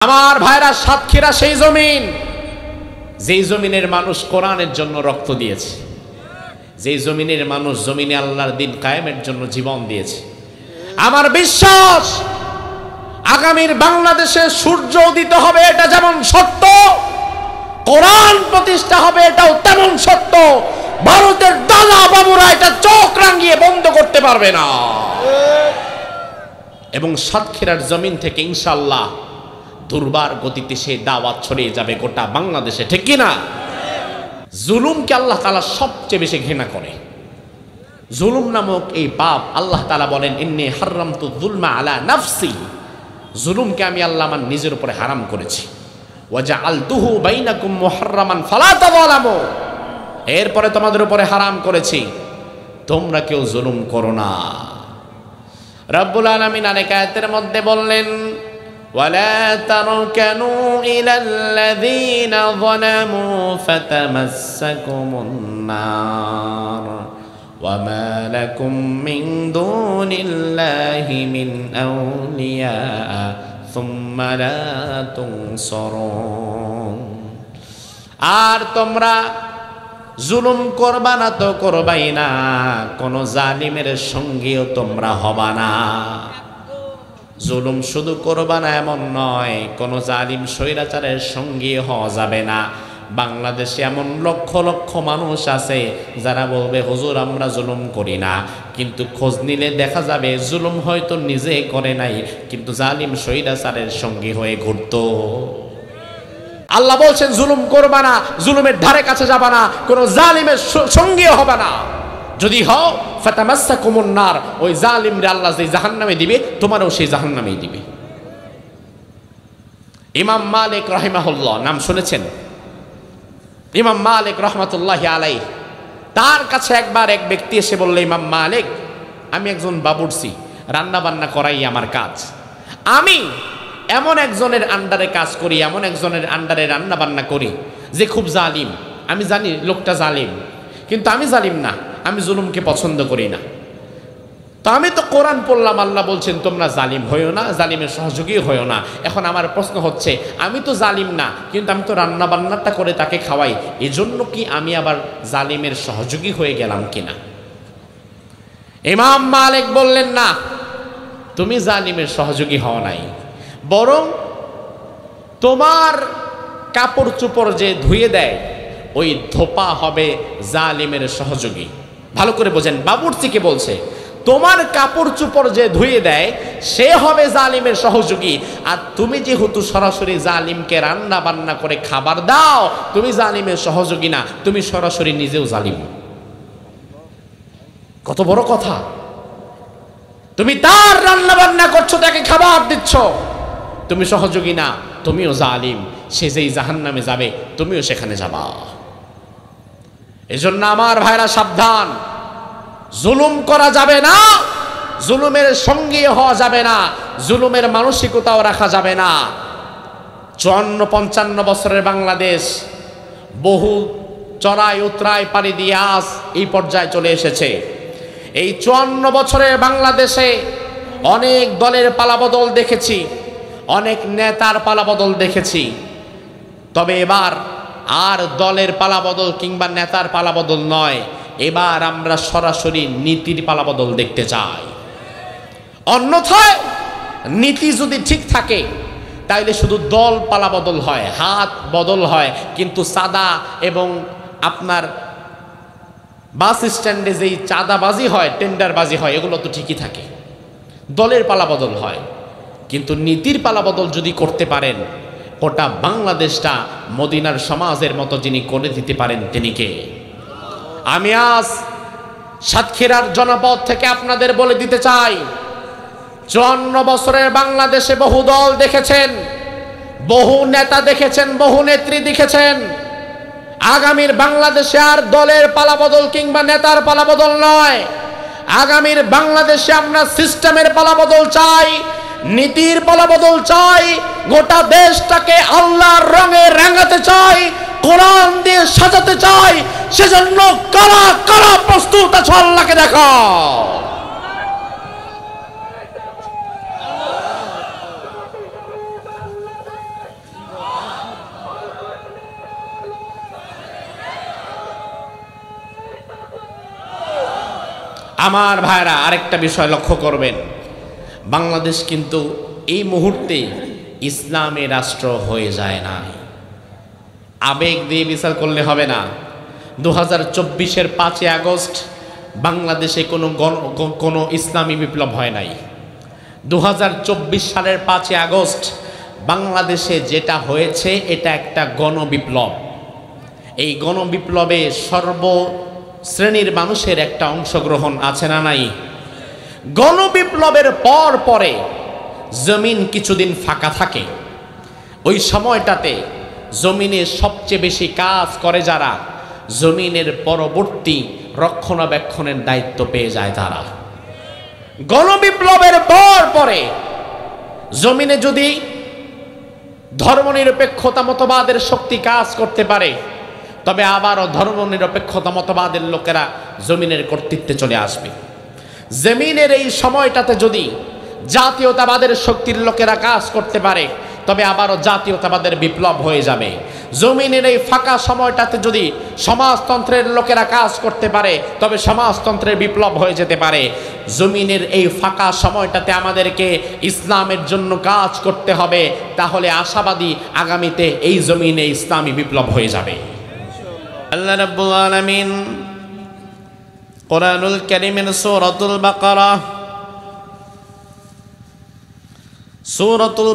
আমার ভাইরা, সাতক্ষীরা সেই জমিন যেই জমিনের মানুষ কোরআনের জন্য রক্ত দিয়েছে, যেই জমিনের মানুষ জমিনে আল্লাহর দিন কায়েমের জন্য জীবন দিয়েছে। আমার বিশ্বাস আগামীর বাংলাদেশে সূর্য উদিত হবে, এটা যেমন সত্য, কোরআন প্রতিষ্ঠা হবে এটাও তেমন সত্য। ভারতের দাদা বাবুরা এটা চোখ রাঙিয়ে বন্ধ করতে পারবে না। এবং সাতক্ষীরার জমিন থেকে ইনশাআল্লাহ দুর্বার গতিতে সেই দাওয়াত ছড়িয়ে যাবে গোটা বাংলাদেশে, ঠিক কিনা? জুলুমকে আল্লাহ তাআলা সবচেয়ে বেশি ঘৃণা করে। জুলুম নামক এই পাপ আল্লাহ তাআলা বলেন, ইন্নী হারামতু যুলমা আলা নাফসি, জুলুমকে আমি আল্লাহ আমার নিজের উপরে হারাম করেছি। ওয়া জাআলতুহু বাইনাকুম মুহাররামান ফালা তাযালামু, এরপরে তোমাদের উপরে হারাম করেছি, তোমরা কেউ জুলুম করো না। রব্বুল আলামিন আরেক আয়াতের মধ্যে বললেন, ওয়ালা তারকানু ইলাল্লাযীনা যালামু ফাতামাসসাকুমুন নার ওয়া মা লাকুম মিন দুনিল্লাহি মিন আউলিয়া সুম্মা লা তুনসারুন। আর তোমরা জুলুম করবা না তো করবাই না, কোন জালিমের সঙ্গীও তোমরা হবা না। জুলুম শুধু করবা না এমন নয়, কোন জালিম স্বৈরাচারের সঙ্গী হওয়া যাবে না। বাংলাদেশে এমন লক্ষ লক্ষ মানুষ আছে যারা বলবে, হুজুর আমরা জুলুম করি না, কিন্তু খোঁজ নিলে দেখা যাবে জুলুম হয়তো নিজে করে নাই, কিন্তু জালিম স্বৈরাচারের সঙ্গী হয়ে ঘুরতো। আল্লাহ বলছেন জুলুম করবা না, জুলুমের ধারে কাছে যাবা না, কোন জালিমের সঙ্গীও হবে না। যদি হও ফাতামাসসাকুমুন নার, ওই জালিমরে আল্লাহ যে জাহান্নামে দিবে তোমারও সেই জাহান্নামেই দিবে। ইমাম মালিক রাহিমাহুল্লাহ, নাম শুনেছেন? ইমাম মালিক রাহমাতুল্লাহি আলাইহি, তার কাছে একবার এক ব্যক্তি এসে বলল, ইমাম মালিক, আমি একজন বাবুর্চি, রান্না বান্না করাই আমার কাজ, আমি এমন একজনের আন্ডারে কাজ করি, এমন একজনের আন্ডারে রান্না বান্না করি যে খুব জালিম। আমি জানি লোকটা জালিম, কিন্তু আমি জালিম না, আমি জুলুমকে পছন্দ করি না। তো আমি তো কোরআন পড়লাম, আল্লাহ বলছেন তোমরা জালিম হইও না, জালিমের সহযোগী হইও না। এখন আমার প্রশ্ন হচ্ছে, আমি তো জালিম না, কিন্তু আমি তো রান্না বান্নাটা করে তাকে খাওয়াই, এজন্য কি আমি আবার জালিমের সহযোগী হয়ে গেলাম কিনা? ইমাম মালিক বললেন, না, তুমি জালিমের সহযোগী হও নাই, বরং তোমার কাপড় চোপড় যে ধুয়ে দেয় ওই ধোপা হবে জালিমের সহযোগী। ভালো করে বোঝেন, বাবুর্চিকে বলছে, তোমার কাপড় চোপড় যে ধুয়ে দেয় সে হবে জালিমের সহযোগী, আর তুমি যেহেতু সরাসরি জালিমকে রান্না বান্না করে খাবার দাও, তুমি জালিমের সহযোগী না, তুমি সরাসরি নিজেও জালিম। কত বড় কথা! তুমি তার রান্না বান্না করছো, তাকে খাবার দিচ্ছ, তুমি সহযোগী না, তুমিও জালিম। সে যেই জাহান্নামে যাবে তুমিও সেখানে যাবা। এজন্য আমার ভাইরা সাবধান, জুলুম করা যাবে না, জুলুমের সঙ্গী হওয়া যাবে না, জুলুমের মানসিকতাও রাখা যাবে না। 54-55 বছরের বাংলাদেশ বহু চড়াই উতরাই পাড়ি দিয়ে আজ এই পর্যায়ে চলে এসেছে। এই 54 বছরের বাংলাদেশে অনেক দলের পালাবদল দেখেছি, অনেক নেতার পালাবদল দেখেছি, তবে এবার আর দলের পালাবদল কিংবা নেতার পালাবদল নয়, এবার আমরা সরাসরি নীতির পালাবদল দেখতে চাই। অন্যথায় নীতি যদি ঠিক থাকে তাইলে শুধু দল পালাবদল হয়, হাত বদল হয়, কিন্তু চাঁদা এবং আপনার বাস স্ট্যান্ডে যেই চাঁদাবাজি হয়, টেন্ডারবাজি হয়, এগুলো তো ঠিকই থাকে, দলের পালাবদল হয়। কিন্তু নীতির পালাবদল যদি করতে পারেন, গোটা বাংলাদেশটা মদিনার সমাজের মতো যিনি করে দিতে পারেন তিনি কে? আমি আজ সাতক্ষীরার জনপদ থেকে আপনাদের বলে দিতে চাই, 54 বছরের বাংলাদেশে বহু দল দেখেছেন, বহু নেতা দেখেছেন, বহু নেত্রী দেখেছেন। আগামীর বাংলাদেশে আর দলের পালাবদল কিংবা নেতার পালাবদল নয়, আগামীর বাংলাদেশে আমরা সিস্টেমের পালাবদল চাই, নীতির পালাবদল চাই, গোটা দেশটাকে আল্লাহর রঙে রাঙাতে চাই, কোরআন দিয়ে সাজাতে চাই। সেজন্য কারা কারা প্রস্তুত আছে আল্লাহকে দেখাও। আমার ভাইরা আরেকটা বিষয় লক্ষ্য করবেন, বাংলাদেশ কিন্তু এই মুহূর্তে ইসলামী রাষ্ট্র হয়ে যায় না। আবেগ দিয়ে বিচার করলে হবে না। 2024-এর 5ই আগস্ট বাংলাদেশে কোনো ইসলামী বিপ্লব হয় নাই। 2024 সালের 5ই আগস্ট বাংলাদেশে যেটা হয়েছে এটা একটা গণবিপ্লব। এই গণবিপ্লবে সর্বশ্রেণীর মানুষের একটা অংশগ্রহণ আছে না নাই? গণবিপ্লবের পরে জমিন কিছুদিন ফাঁকা থাকে। ওই সময়টাতে জমিনে সবচেয়ে বেশি কাজ করে যারা, জমিনের পরবর্তী রক্ষণাবেক্ষণের দায়িত্ব পেয়ে যায় তারা। গণবিপ্লবের পরে জমিনে যদি ধর্মনিরপেক্ষতা মতবাদের শক্তি কাজ করতে পারে, তবে আবারও ধর্মনিরপেক্ষতা মতবাদের লোকেরা জমিনের কর্তৃত্বে চলে আসবে। জমিনের এই সময়টাতে যদি জাতীয়তাবাদের শক্তির লোকেরা কাজ করতে পারে, তবে আবারও জাতীয়তাবাদের বিপ্লব হয়ে যাবে। জমিনের এই ফাঁকা সময়টাতে যদি সমাজতন্ত্রের লোকেরা কাজ করতে পারে, তবে সমাজতন্ত্রের বিপ্লব হয়ে যেতে পারে। জমিনের এই ফাঁকা সময়টাতে আমাদেরকে ইসলামের জন্য কাজ করতে হবে, তাহলে আশাবাদী আগামীতে এই জমিনে ইসলামী বিপ্লব হয়ে যাবে। আল্লাহ রাব্বুল আলামিন কোরআনুল কারীমের সূরাতুল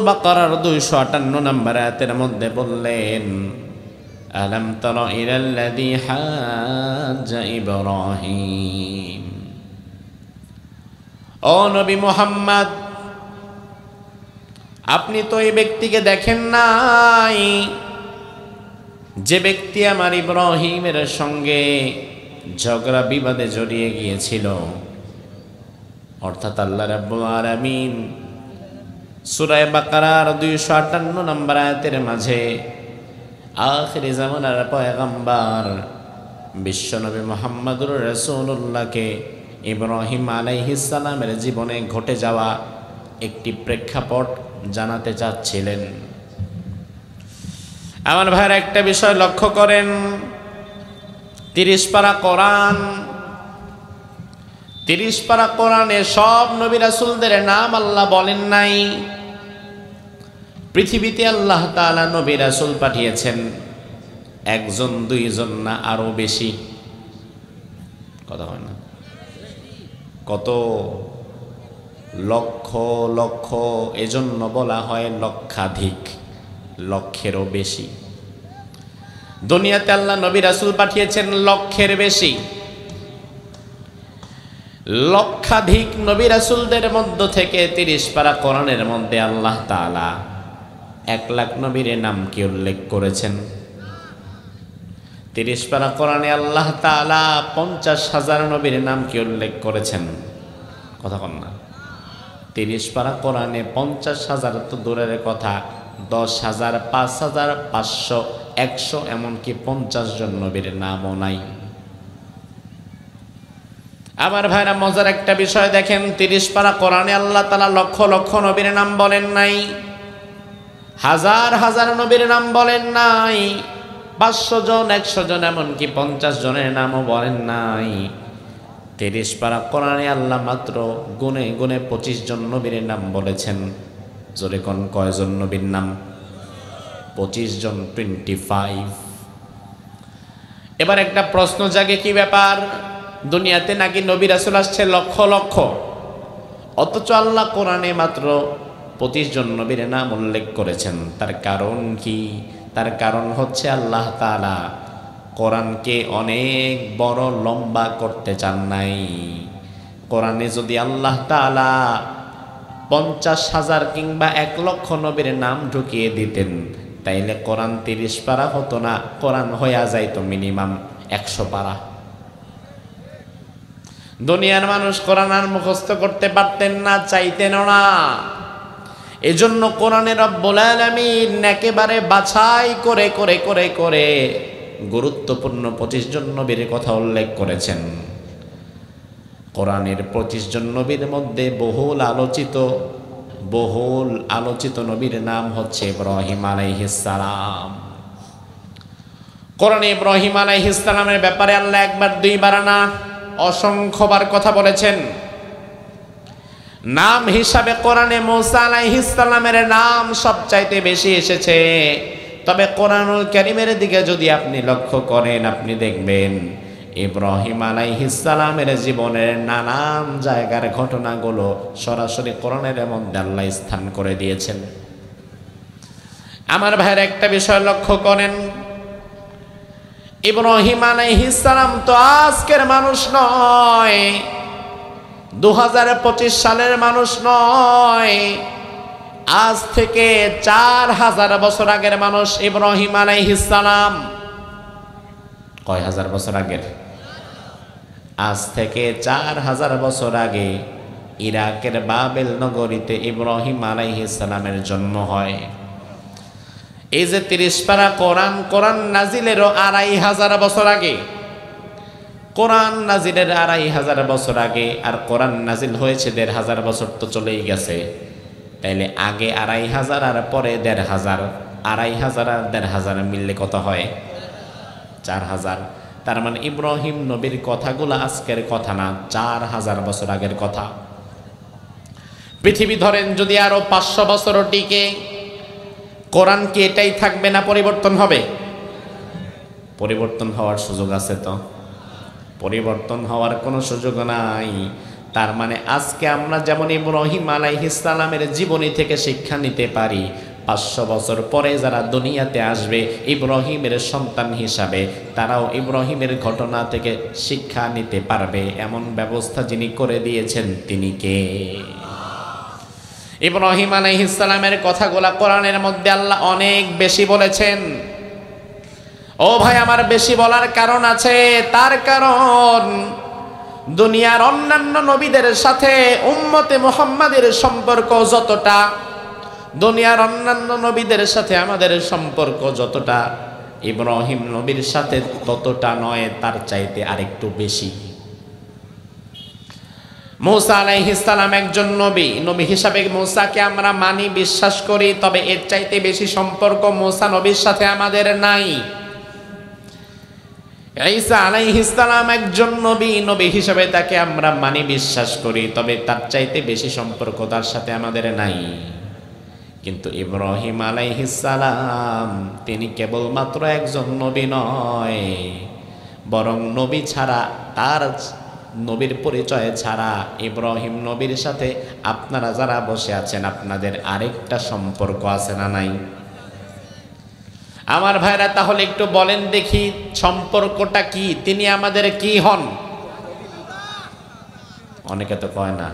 বাকারার 258 নম্বর আয়াতের মধ্যে বললেন, আলাম তারা ইলাল্লাযী হাজ্জা ইব্রাহিম, ও নবী মুহাম্মদ, আপনি তো এই ব্যক্তিকে দেখেন নাই যে ব্যক্তি আমার ইব্রাহিমের সঙ্গে ঝগড়া বিবাদে জড়িয়ে গিয়েছিল। অর্থাৎ আল্লাহ রাব্বুল আলামিন সূরা বাকারার 258 নম্বর আয়াতের মাঝে আখিরি জামানার পয়গম্বর বিশ্বনবী মুহাম্মদুর রাসূলুল্লাহকে ইব্রাহিম আলাইহিস সালামের জীবনে ঘটে যাওয়া একটি প্রেক্ষাপট জানাতে চাচ্ছিলেন। আমার ভাইয়ের একটা বিষয় লক্ষ্য করেন, 30 পারা কোরআন, 30 পারা কোরআনে সব নবী রাসূলদের নাম আল্লাহ বলেন নাই। পৃথিবীতে আল্লাহ তাআলা নবী রাসূল পাঠিয়েছেন একজন, দুইজন না, আরো বেশি। কথা হয় না? কত লক্ষ লক্ষ, এজন্য বলা হয় লক্ষাধিক, লক্ষেরও বেশি। দুনিয়াতে আল্লাহ নবী রাসূল পাঠিয়েছেন লক্ষের বেশি। লক্ষাধিক নবী রাসূলদের মধ্য থেকে 30 পারা কোরআনের মধ্যে আল্লাহ তাআলা 1 লাখ নবীর নাম কি উল্লেখ করেছেন? 30 পারা কোরআনে আল্লাহ তাআলা 50,000 নবীর নাম কি উল্লেখ করেছেন? কথা কন না। 30 পারা কোরআনে 50,000 তো দূরের কথা, 10,000, 5,000, 500, 100, এমনকি 50 জন নবীর নামও নাই। আমার ভাইরা মজার একটা বিষয় দেখেন, 30 পারা কোরআনে আল্লাহ তাআলা লক্ষ লক্ষ নবীর নাম বলেন নাই, হাজার হাজার নবীর নাম বলেন নাই, 500 জন, 100 জন, এমনকি 50 জনের নামও বলেন নাই। 30 পারা কোরআনে আল্লাহ মাত্র গুনে গুনে 25 জন নবীর নাম বলেছেন। জোরে কোন কয়জন নবীর নাম? 25 জন, 25। এবার একটা প্রশ্ন জাগে, কি ব্যাপার? দুনিয়াতে নাকি নবী রাসূল আসছে লক্ষ লক্ষ, অথচ আল্লাহ কোরআনে মাত্র 25 জন নবীর নাম উল্লেখ করেছেন। তার কারণ কি? তার কারণ হচ্ছে আল্লাহ তাআলা কোরআনকে অনেক বড় লম্বা করতে চান নাই। কোরআনে যদি আল্লাহ তাআলা 50,000 কিংবা 1 লক্ষ নবীর নাম ঢুকিয়ে দিতেন, তাইলে কোরআন 30 পারা হতো না, কোরআন হইয়া যাইতো মিনিমাম 100 পারা। দুনিয়ার মানুষ কোরআন আর মুখস্থ করতে পারতেন না, চাইতেন না। এজন্য কোরআনে রব্বুল আলামিন একেবারে বাছাই করে করে করে করে গুরুত্বপূর্ণ 25 জন নবীর কথা উল্লেখ করেছেন। কোরআনের 25 জন নবীর মধ্যে বহুল আলোচিত নবীর নাম হচ্ছে ইব্রাহিম আলাইহিস সালাম। কোরআনে ইব্রাহিম আলাইহিস সালামের ব্যাপারে আল্লাহ একবার দুইবার না অসংখ্যবার কথা বলেছেন। নাম হিসাবে কোরআনে মূসা আলাইহিস সালামের নাম সবচাইতে বেশি এসেছে। তবে কোরআনুল কারীমের দিকে যদি আপনি লক্ষ্য করেন, আপনি দেখবেন ইব্রাহিম আলাইহিস সালামের জীবনের নানান জায়গার ঘটনাগুলো সরাসরি কোরআনের মধ্যে আল্লাহ স্থান করে দিয়েছেন। আমার ভাইয়ের একটা বিষয় লক্ষ্য করেন, ইব্রাহিম আলাইহিস সালাম তো আজকের মানুষ নয়, 2025 সালের মানুষ নয়, আজ থেকে 4000 বছর আগের মানুষ ইব্রাহিম আলাইহিস সালাম। কয় হাজার বছর আগের? আজ থেকে 4000 বছর আগে ইরাকের বাবেল নগরীতে ইব্রাহিম আলাইহিস সালামের জন্ম হয়। এই যে 30 পারা কোরআন নাজিলেরও 2500 বছর আগে, কোরআন নাজিলের 2500 বছর আগে, আর কোরআন নাজিল হয়েছে 1500 বছর, তো চলেই গেছে। তাইলে আগে 2500 আর পরে 1500, 2500 আর 1500 মিললে কত হয়? 4000। তার মানে ইব্রাহিম নবীর কথাগুলো আজকের কথা না, 4000 বছর আগের কথা। পৃথিবী ধরেন যদি আরো 500 বছর টিকে, কোরআন কি এটাই থাকবে না পরিবর্তন হবে? পরিবর্তন হওয়ার সুযোগ আছে তো? পরিবর্তন হওয়ার কোনো সুযোগ নাই। তার মানে আজকে আমরা যেমন ইব্রাহিম আলাইহিস সালামের জীবনী থেকে শিক্ষা নিতে পারি, 500 বছর পরে যারা দুনিয়াতে আসবে ইব্রাহিমের সন্তান হিসাবে, তারাও ইব্রাহিমের ঘটনা থেকে শিক্ষা নিতে পারবে। এমন ব্যবস্থা যিনি করে দিয়েছেন তিনি কে? ইব্রাহিম আলাইহিস সালামের কথাগুলা কোরআনের মধ্যে আল্লাহ অনেক বেশি বলেছেন। ও ভাই, আমার বেশি বলার কারণ আছে। তার কারণ দুনিয়ার অন্যান্য নবীদের সাথে উম্মতে মুহাম্মাদের সম্পর্ক যতটা, দুনিয়ার অন্যান্য নবীদের সাথে আমাদের সম্পর্ক যতটা, ইব্রাহিম নবীর সাথে ততটা নয়, তার চাইতে আরেকটু বেশি। মূসা আলাইহিস সালাম একজন নবী হিসাবে মূসাকে আমরা মানি, বিশ্বাস করি, তবে এর চাইতে বেশি সম্পর্ক মূসা নবীর সাথে আমাদের নাই। ঈসা আলাইহিস সালাম একজন নবী হিসাবে তাকে আমরা মানি, বিশ্বাস করি, তবে তার চাইতে বেশি সম্পর্ক তার সাথে আমাদের নাই। কিন্তু ইব্রাহিম আলাইহিস সালাম তিনি কেবলমাত্র একজন নবী নয়, বরং নবী ছাড়া, তার নবীর পরিচয় ছাড়া ইব্রাহিম নবীর সাথে আপনারা যারা বসে আছেন আপনাদের আরেকটা সম্পর্ক আছে না নাই? আমার ভাইরা, তাহলে একটু বলেন দেখি সম্পর্কটা কি? তিনি আমাদের কি হন? অনেকে তো কয় না,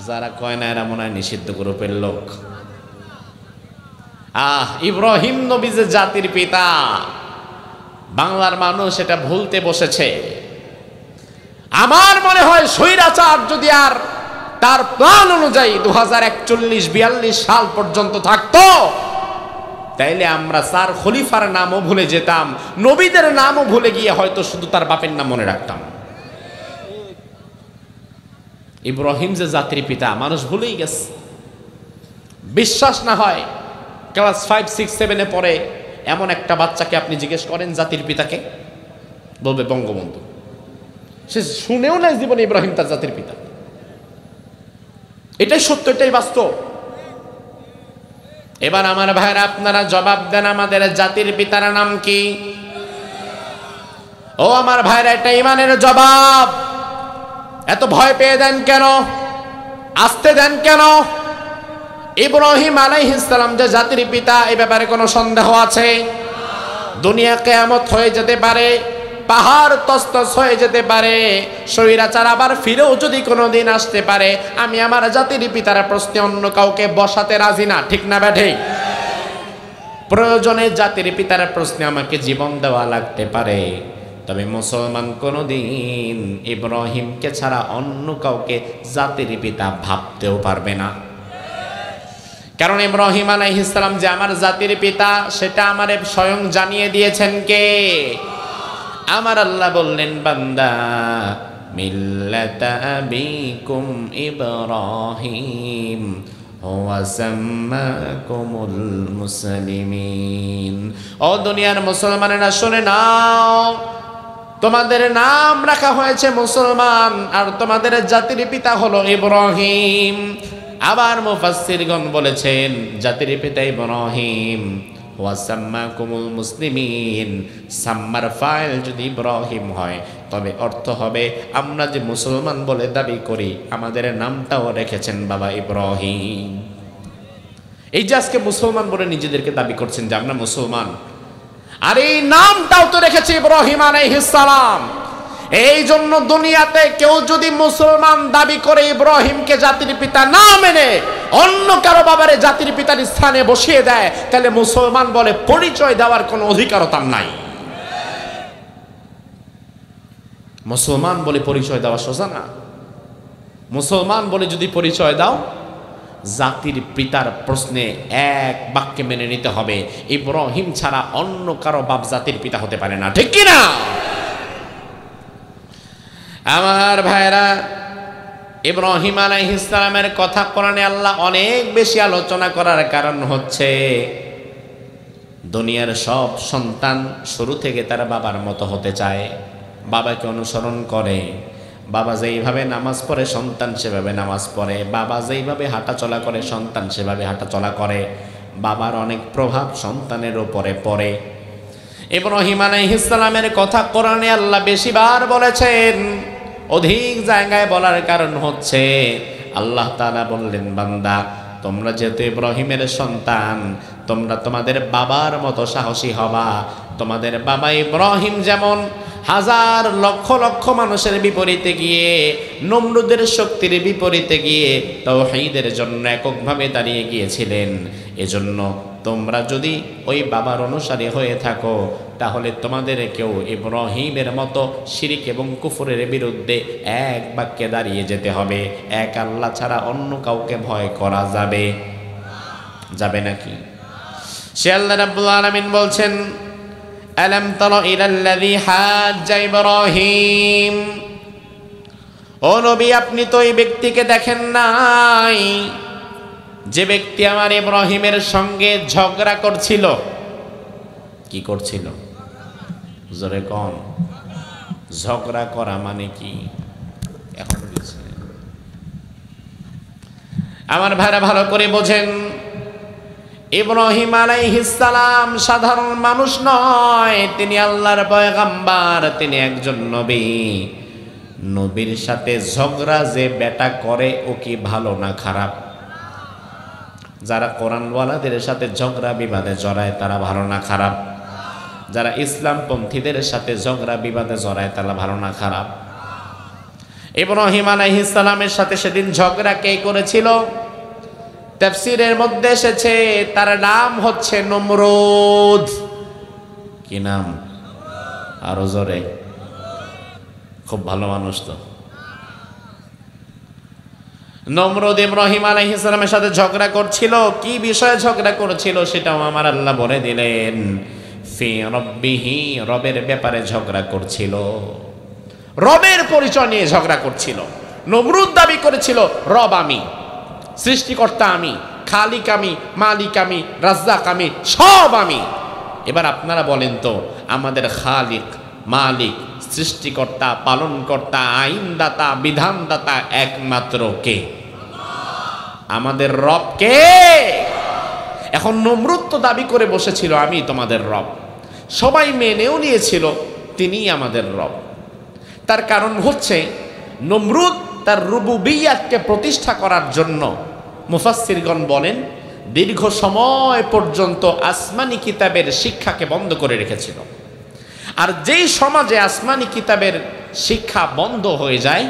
যারা কয় না এরা মনে হয় নিষিদ্ধ গ্রুপের লোক। ইব্রাহিম নবী যে জাতির পিতা, বাংলার মানুষ এটা ভুলতে বসেছে। আমার মনে হয় স্বৈরাচার যদি আর তার প্ল্যান অনুযায়ী 2041-42 সাল পর্যন্ত থাকতো, তাইলে আমরা 4 খলিফার নামও ভুলে যেতাম, নবীদের নামও ভুলে গিয়ে হয়তো শুধু তার বাপের নাম মনে রাখতাম। ইব্রাহিম যে জাতির পিতা মানুষ ভুলেই গেছে। বিশ্বাস না হয় ক্লাস 5, 6, 7-এ পড়ে এমন একটা বাচ্চাকে আপনি জিজ্ঞেস করেন জাতির পিতাকে, বলবে বঙ্গবন্ধু। সে শুনেও না জীবনে ইব্রাহিম তার জাতির পিতা। এটাই সত্য, এটাই বাস্তব। এবার আমার ভাইরা আপনারা জবাব দেন, আমাদের জাতির পিতার নাম কি? ও আমার ভাইরা, এটা ইমানের জবাব। এত ভয় পেয়ে দেন কেন? আসতে দেন কেন? ইব্রাহিম আলাইহিস সালাম যে জাতির পিতা, এই ব্যাপারে কোনো সন্দেহ আছে? দুনিয়া কিয়ামত হয়ে যেতে পারে, পাহাড় তসতস হয়ে যেতে পারে, স্বৈরাচার আবার ফিরেও যদি কোনোদিন আসতে পারে, আমি আমার জাতির পিতার প্রশ্নে অন্য কাউকে বসাতে রাজি না, ঠিক না ব্যাঠে? প্রয়োজনে জাতির পিতার প্রশ্নে আমাকে জীবন দেওয়া লাগতে পারে, তবে মুসলমান কোনোদিন ইব্রাহিমকে ছাড়া অন্য কাউকে জাতির পিতা ভাবতেও পারবে না। কারণ ইব্রাহিম আলাইহিস সালাম যে আমার জাতির পিতা, সেটা আমারে স্বয়ং জানিয়ে দিয়েছেন কে? আমার আল্লাহ বললেন, বান্দা মিল্লাতা আবিকুম ইব্রাহিম হুয়া সাম্মাকুমুল মুসলিমিন। ও দুনিয়ার মুসলমানেরা শুনে নাও, তোমাদের নাম রাখা হয়েছে মুসলমান, আর তোমাদের জাতির পিতা হলো ইব্রাহিম। আবার মুফাসসিরগণ বলেছেন জাতির পিতা ইব্রাহিম। ওয়াসাম্মাকুমুল মুসলিমিন, সাম্মার ফাইল যদি ইব্রাহিম হয় তবে অর্থ হবে আমরা যে মুসলমান বলে দাবি করি আমাদের নামটাও রেখেছেন বাবা ইব্রাহিম। এই যে আজকে মুসলমান বলে নিজেদেরকে দাবি করছেন যে আমরা মুসলমান, আর এই নামটাও তো রেখেছে ইব্রাহিম আলাইহিস সালাম। এই জন্য দুনিয়াতে কেউ যদি মুসলমান দাবি করে ইব্রাহিমকে জাতির পিতা না মেনে অন্য কারো বাবারে জাতির পিতার স্থানে বসিয়ে দেয়, তাহলে মুসলমান বলে পরিচয় দেওয়ার কোনো অধিকারও তার নাই। মুসলমান বলে পরিচয় দেওয়া সোজা না। মুসলমান বলে যদি পরিচয় দাও, জাতির পিতার প্রশ্নে এক বাক্যে মেনে নিতে হবে ইব্রাহিম ছাড়া অন্য কারো বাপ জাতির পিতা হতে পারে না, ঠিক কি না? আমার ভাইরা, ইব্রাহিম আলাইহিস সালামের কথা কোরআনে আল্লাহ অনেক বেশি আলোচনা করার কারণ হচ্ছে দুনিয়ার সব সন্তান শুরু থেকে তার বাবার মতো হতে চায়, বাবাকে অনুসরণ করে। বাবা যেইভাবে নামাজ পড়ে সন্তান সেভাবে নামাজ পড়ে, বাবা যেইভাবে হাঁটাচলা করে সন্তান সেভাবে হাঁটাচলা করে। বাবার অনেক প্রভাব সন্তানের উপরে পড়ে। ইব্রাহিম আলাইহিস সালামের কথা কোরআনে আল্লাহ বেশিবার বলেছেন। অধিক জায়গায় বলার কারণ হচ্ছে আল্লাহ তাআলা বললেন, বান্দা তোমরা যেহেতু ইব্রাহিমের সন্তান, তোমরা তোমাদের বাবার মতো সাহসী হবা। তোমাদের বাবা ইব্রাহিম যেমন হাজার লক্ষ লক্ষ মানুষের বিপরীতে গিয়ে, নমরুদের শক্তির বিপরীতে গিয়ে তাওহীদের জন্য এককভাবে দাঁড়িয়ে গিয়েছিলেন, এজন্য তোমরা যদি ওই বাবার অনুসারী হয়ে থাকো তাহলে তোমাদের কেউ ইব্রাহিমের মতো শিরিক এবং কুফরের বিরুদ্ধে এক বাক্যে দাঁড়িয়ে যেতে হবে। এক আল্লাহ ছাড়া অন্য কাউকে ভয় করা যাবে যাবে নাকি? সে আল্লাহ রাব্বুল আলামিন বলছেন, আলাম তারা ইলাল্লাযী হাজ্জা ইব্রাহিম, ও নবী আপনি তো এই ব্যক্তিকে দেখেন নাই যে ব্যক্তি আমার ইব্রাহিমের সঙ্গে ঝগড়া করছিল। কি করছিল? জোরে কোন? ঝগড়া করা মানে কি? এখন আমার ভাইরা ভালো করে বোঝেন, ইব্রাহিম আলাইহিস সালাম সাধারণ মানুষ নয়, তিনি আল্লাহর পয়গম্বর, তিনি একজন নবী। নবীর সাথে ঝগড়া যে বেটা করে ও কি ভালো না খারাপ? যারা কোরআনওয়ালাদের সাথে ঝগড়া বিবাদে জড়ায় তারা ভালো না খারাপ? যারা ইসলামপন্থীদের সাথে ঝগড়া বিবাদে জড়ায় তারা ভালো না খারাপ? ইব্রাহিম আলাইহিস সালামের সাথে সেদিন ঝগড়া কে করেছিল? তাফসীরের মধ্যে এসেছে তার নাম হচ্ছে নমরুদ। কি নাম? আরো জোরে। খুব ভালো মানুষ তো। নমরুদ ইব্রাহিম আলাইহিস সালামের সাথে ঝগড়া করছিল। কি বিষয়ে ঝগড়া করেছিল সেটাও আমার আল্লাহ বলে দিলেন। ফি রব্বিহি, রবের ব্যাপারে ঝগড়া করছিল। রবের পরিচয় নিয়ে ঝগড়া করছিল। নমরুদ দাবি করেছিল রব আমি, সৃষ্টিকর্তা আমি, খালিক আমি, মালিক আমি, রাজ্জাক আমি, সব আমি। এবার আপনারা বলেন তো আমাদের খালিক, মালিক, সৃষ্টিকর্তা, পালনকর্তা, আইনদাতা, বিধানদাতা একমাত্র কে? আমাদের রব কে? এখন নমরুদ তো দাবি করে বসেছিল আমি তোমাদের রব, সবাই মেনেও নিয়েছিল তিনিই আমাদের রব। তার কারণ হচ্ছে নমরুদ তার রুবুবিয়্যাতকে প্রতিষ্ঠা করার জন্য মুফাসসিরগণ বলেন দীর্ঘ সময় পর্যন্ত আসমানি কিতাবের শিক্ষাকে বন্ধ করে রেখেছিল। আর যেই সমাজে আসমানি কিতাবের শিক্ষা বন্ধ হয়ে যায়,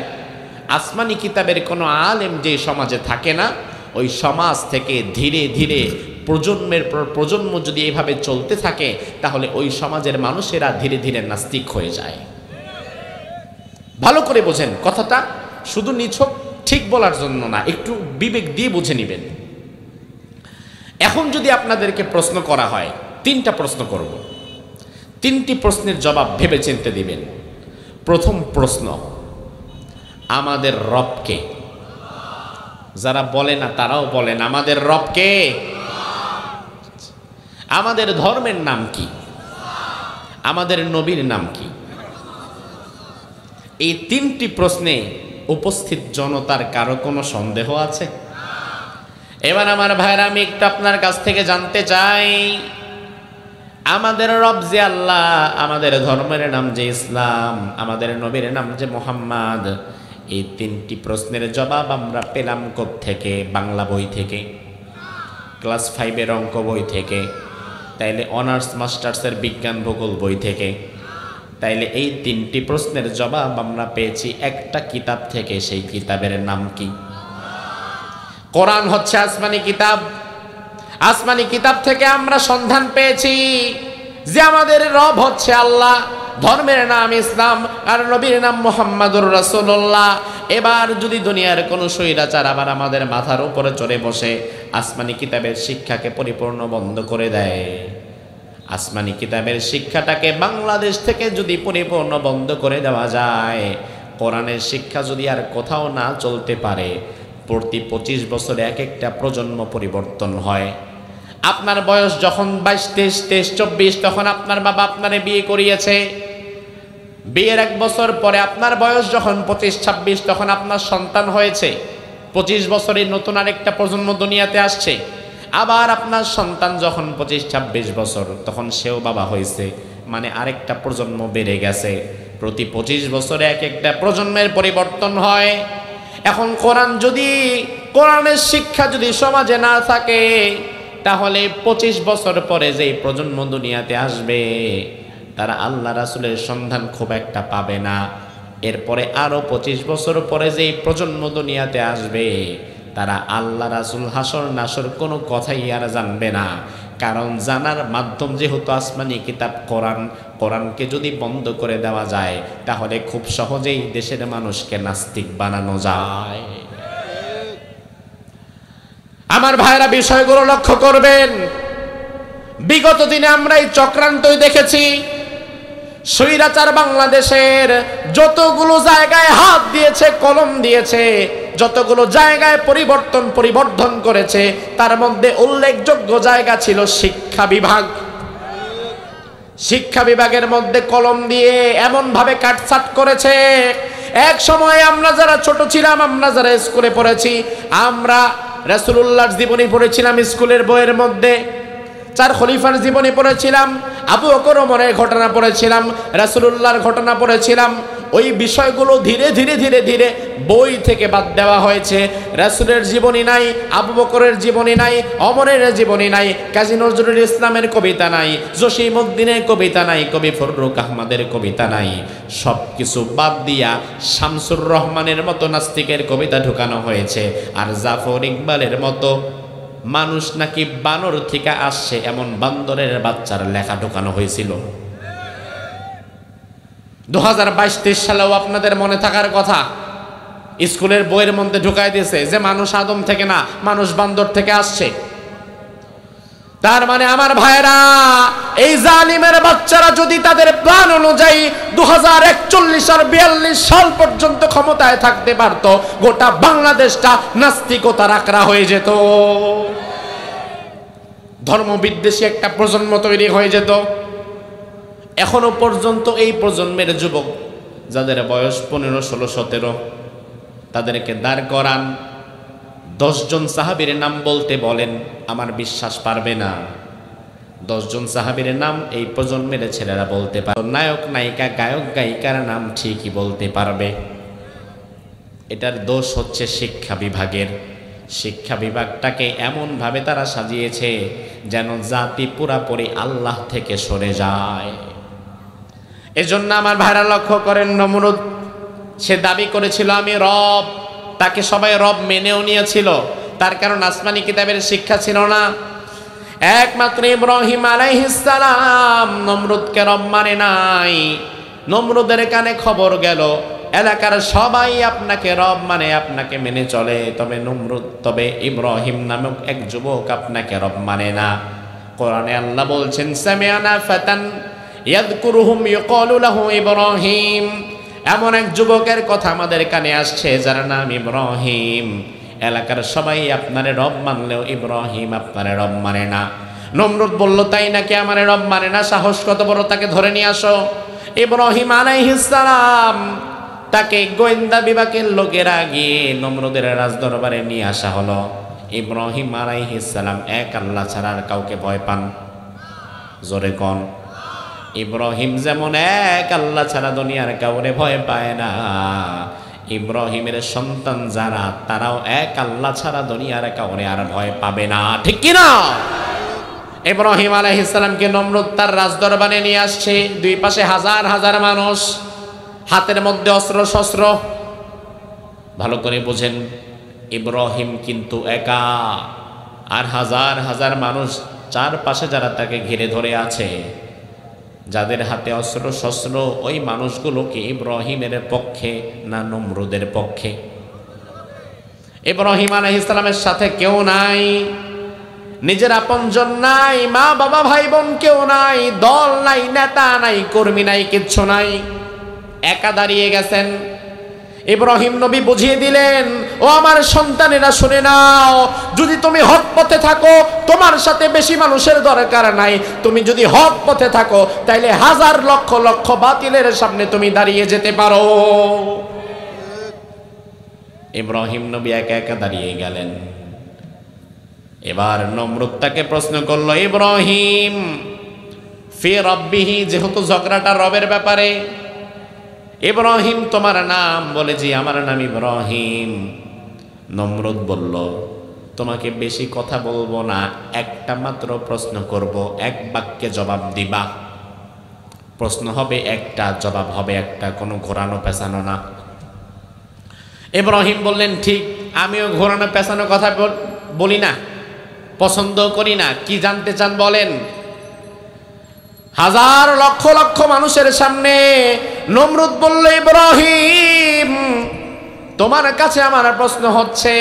আসমানি কিতাবের কোনো আলেম যে সমাজে থাকে না, ওই সমাজ থেকে ধীরে ধীরে প্রজন্মের পর প্রজন্ম যদি এভাবে চলতে থাকে তাহলে ওই সমাজের মানুষেরা ধীরে ধীরে নাস্তিক হয়ে যায়। ভালো করে বোঝেন কথাটা, শুধু নিছক ঠিক বলার জন্য না, একটু বিবেক দিয়ে বুঝে নেবেন। এখন যদি আপনাদেরকে প্রশ্ন করা হয়, তিনটা প্রশ্ন করব, তিনটি প্রশ্নের জবাব ভেবে চিন্তে দিবেন। প্রথম প্রশ্ন, আমাদের রব কে? যারা বলে না তারাও বলেন আমাদের রব কে? আমাদের ধর্মের নাম কি? আমাদের নবীর নাম কি? এই তিনটি প্রশ্নে উপস্থিত জনতার কারো কোনো সন্দেহ আছে? এবার আমার ভাইরা, আমি একটু আপনার কাছ থেকে জানতে চাই, আমাদের রব যে আল্লাহ, আমাদের ধর্মের নাম যে ইসলাম, আমাদের নবীর নাম যে মুহাম্মদ, এই তিনটি প্রশ্নের জবাব আমরা পেলাম কোত্থেকে? বাংলা বই থেকে, ক্লাস 5-এর অঙ্ক বই থেকে, তাইলে অনার্স মাস্টার্সের বিজ্ঞান ভূগোল বই থেকে। তাইলে এই তিনটি প্রশ্নের জবাব আমরা পেয়েছি একটা কিতাব থেকে। সেই কিতাবের নাম কি? কোরআন হচ্ছে আসমানি কিতাব। আসমানি কিতাব থেকে আমরা সন্ধান পেয়েছি যে আমাদের রব হচ্ছে আল্লাহ, ধর্মের নাম ইসলাম, আর নবীর নাম মুহাম্মাদুর রাসূলুল্লাহ। এবার যদি দুনিয়ার কোনো স্বৈরাচার আবার আমাদের মাথার উপরে চড়ে বসে আসমানি কিতাবের শিক্ষাকে পরিপূর্ণ বন্ধ করে দেয়, আসমানি কিতাবের শিক্ষাটাকে বাংলাদেশ থেকে যদি পরিপূর্ণ বন্ধ করে দেওয়া যায়, কোরআনের শিক্ষা যদি আর কোথাও না চলতে পারে, প্রতি 25 বছরে এক একটা প্রজন্ম পরিবর্তন হয়। আপনার বয়স যখন 22, 23, 23, 24, তখন আপনার বাবা আপনারে বিয়ে করিয়েছে। বিয়ের 1 বছর পরে আপনার বয়স যখন 25, 26, তখন আপনার সন্তান হয়েছে। 25 বছরে নতুন আরেকটা প্রজন্ম দুনিয়াতে আসছে। আবার আপনার সন্তান যখন 25, 26 বছর, তখন সেও বাবা হয়েছে, মানে আরেকটা প্রজন্ম বেড়ে গেছে। প্রতি 25 বছরে এক একটা প্রজন্মের পরিবর্তন হয়। এখন কোরআনের শিক্ষা যদি সমাজে না থাকে, তাহলে 25 বছর পরে যেই প্রজন্ম দুনিয়াতে আসবে, তারা আল্লাহ রাসূলের সন্ধান খুব একটা পাবে না। এরপরে আরো 25 বছর পরে যেই প্রজন্ম দুনিয়াতে আসবে, তারা আল্লাহ রাসূল, হাসর নাসর কোনো কথাই আর জানবে না। কারণ জানার মাধ্যম যেহেতু আসমানি কিতাব কোরআনকে যদি বন্ধ করে দেওয়া যায়, তাহলে খুব সহজেই দেশের মানুষকে নাস্তিক বানানো যায়। আমার ভাইরা, বিষয়গুলো লক্ষ্য করবেন। বিগত দিনে আমরা এই চক্রান্তই দেখেছি। স্বৈরাচার বাংলাদেশের যতগুলো জায়গায় হাত দিয়েছে, কলম দিয়েছে, যতগুলো জায়গায় পরিবর্ধন করেছে, তার মধ্যে উল্লেখযোগ্য জায়গা ছিল শিক্ষা বিভাগ। শিক্ষা বিভাগের মধ্যে কলম দিয়ে এমন ভাবে কাটছাট করেছে, এক সময় আমরা যারা ছোট ছিলাম, আমরা যারা স্কুলে পড়েছি, আমরা রাসূলুল্লাহর জীবনী পড়েছিলাম স্কুলের বইয়ের মধ্যে, 4 খলিফার জীবনী পড়েছিলাম, আবু বকর ওমরের ঘটনা পড়েছিলাম, রাসূলুল্লাহর ঘটনা পড়েছিলাম। ওই বিষয়গুলো ধীরে ধীরে ধীরে ধীরে বই থেকে বাদ দেওয়া হয়েছে। রাসূলের জীবনী নাই, আবু বকরের জীবনী নাই, ওমরের জীবনী নাই, কাজী নজরুল ইসলামের কবিতা নাই, জসিমউদ্দিনের কবিতা নাই, কবি ফররুখ আহমদের কবিতা নাই। সব কিছু বাদ দিয়া শামসুর রহমানের মতো নাস্তিকের কবিতা ঢুকানো হয়েছে, আর জাফর ইকবালের মতো মানুষ নাকি বানর থেকে আসছে এমন বান্দরের বাচ্চার লেখা ঢোকানো হয়েছিল। 2022-23 সালেও আপনাদের মনে থাকার কথা, স্কুলের বইয়ের মধ্যে ঢুকাই দিয়েছে যে মানুষ আদম থেকে না, মানুষ বান্দর থেকে আসছে। তার মানে আমার ভাইরা, এই জালিমের বাচ্চারা যদি তাদের প্ল্যান অনুযায়ী 2041 আর 42 সাল পর্যন্ত ক্ষমতায় থাকতে পারত, গোটা বাংলাদেশটা নাস্তিকতার আকড়া হয়ে যেত, ধর্মবিদ্বেষী একটা প্রজন্ম তৈরি হয়ে যেত। এখনো পর্যন্ত এই প্রজন্মের যুবক যাদের বয়স 15, 16, 17, তাদেরকে দাঁড় করান, 10 জন সাহাবীর নাম বলতে বলেন, আমার বিশ্বাস পারবে না। 10 জন সাহাবীর নাম এই প্রজন্মের ছেলেরা বলতে পারবে, নায়ক নায়িকা গায়ক গায়িকার নাম ঠিকই বলতে পারবে। এটার দোষ হচ্ছে শিক্ষা বিভাগের। শিক্ষা বিভাগটাকে এমনভাবে তারা সাজিয়েছে যেন জাতি পুরাপুরি আল্লাহ থেকে সরে যায়। এজন্য আমার ভাইরা লক্ষ্য করেন, নমরুদ সে দাবি করেছিল আমি রব, তাকে সবাই রব মেনেও নিয়েছিল, তার কারণ আসমানি কিতাবের শিক্ষা ছিল না। একমাত্র ইব্রাহিম আলাইহিস সালাম নমরুদকে রব মানে নাই। নমরুদের কানে খবর গেল, এলাকার সবাই আপনাকে রব মানে, আপনাকে মেনে চলে, তবে ইব্রাহিম নামক এক যুবক আপনাকে রব মানে না। কোরআনে আল্লাহ বলছেন, সামিআনা ফাতান ইয়াযকুরুহুম ইউকালু লাহু ইব্রাহিম, এমন এক যুবকের কথা আমাদের কানে আসছে যার নাম ইব্রাহিম। এলাকার সবাই আপনারে রব মানলেও ইব্রাহিম আপনারে রব মানে না। নমরুদ বলল, তাই নাকি, আমারে রব মানে না, সাহস কত বড়, তাকে ধরে নিয়ে আসো। ইব্রাহিম আলাইহিস সালাম তাকে গোয়েন্দা বিভাগের লোকেরা গিয়ে নমরুদের রাজদরবারে নিয়ে আসা হলো। ইব্রাহিম আলাইহিস সালাম এক আল্লাহ ছাড়া আর কাউকে ভয় পান? জোরে কোন। ইব্রাহিম যেমন এক আল্লাহ ছাড়া দুনিয়ার কাউরে ভয় পায় না, ইব্রাহিমের সন্তান যারা তারাও এক আল্লাহ ছাড়া দুনিয়ার কাউরে আর ভয় পাবে না, ঠিক কি না? ইব্রাহিম আলাইহিস সালামকে নমরুদ তার রাজদরবারে নিয়ে আসছে। দুই পাশে হাজার হাজার মানুষ, হাতের মধ্যে অস্ত্র শস্ত্র। ভালো করে বোঝেন, ইব্রাহিম কিন্তু একা, আর হাজার হাজার মানুষ চারপাশে যারা তাকে ঘিরে ধরে আছে, যাদের হাতে অস্ত্র শস্ত্র, ওই মানুষগুলো কি ইব্রাহিমের পক্ষে না নমরুদের পক্ষে? ইব্রাহিম আলাইহিস সালামের সাথে কেউ নাই, নিজের আপনজন নাই, মা বাবা ভাই বোন কেউ নাই, দল নাই, নেতা নাই, কর্মী নাই, কিচ্ছু নাই, একা দাঁড়িয়ে গেছেন। ইব্রাহিম নবী বুঝিয়ে দিলেন, ও আমার সন্তানেরা শুনে নাও, যদি তুমি হক পথে থাকো তোমার সাথে বেশি মানুষের দরকার নাই। তুমি যদি হক পথে থাকো তাইলে হাজার লক্ষ লক্ষ বাতিলের সামনে তুমি দাঁড়িয়ে যেতে পারো। ইব্রাহিম নবী একা একা দাঁড়িয়ে গেলেন। এবার নমরুদ তাকে প্রশ্ন করলো, ইব্রাহিম ফি রাব্বিহি, যেহেতু ঝগড়াটা রবের ব্যাপারে, ইব্রাহিম তোমার নাম? বলে জি আমার নাম ইব্রাহিম। নমরুদ বলল, তোমাকে বেশি কথা বলবো না, একটা মাত্র প্রশ্ন করব, এক বাক্যে জবাব দিবা। প্রশ্ন হবে একটা, জবাব হবে একটা, কোনো ঘোরানো পেছানো না। ইব্রাহিম বললেন, ঠিক, আমিও ঘোরানো পেছানো কথা বলি না, পছন্দ করি না। কি জানতে চান বলেন? হাজার লক্ষ লক্ষ মানুষের সামনে নমরুদ বলল, ইব্রাহিম তোমার কাছে আমার প্রশ্ন হচ্ছে,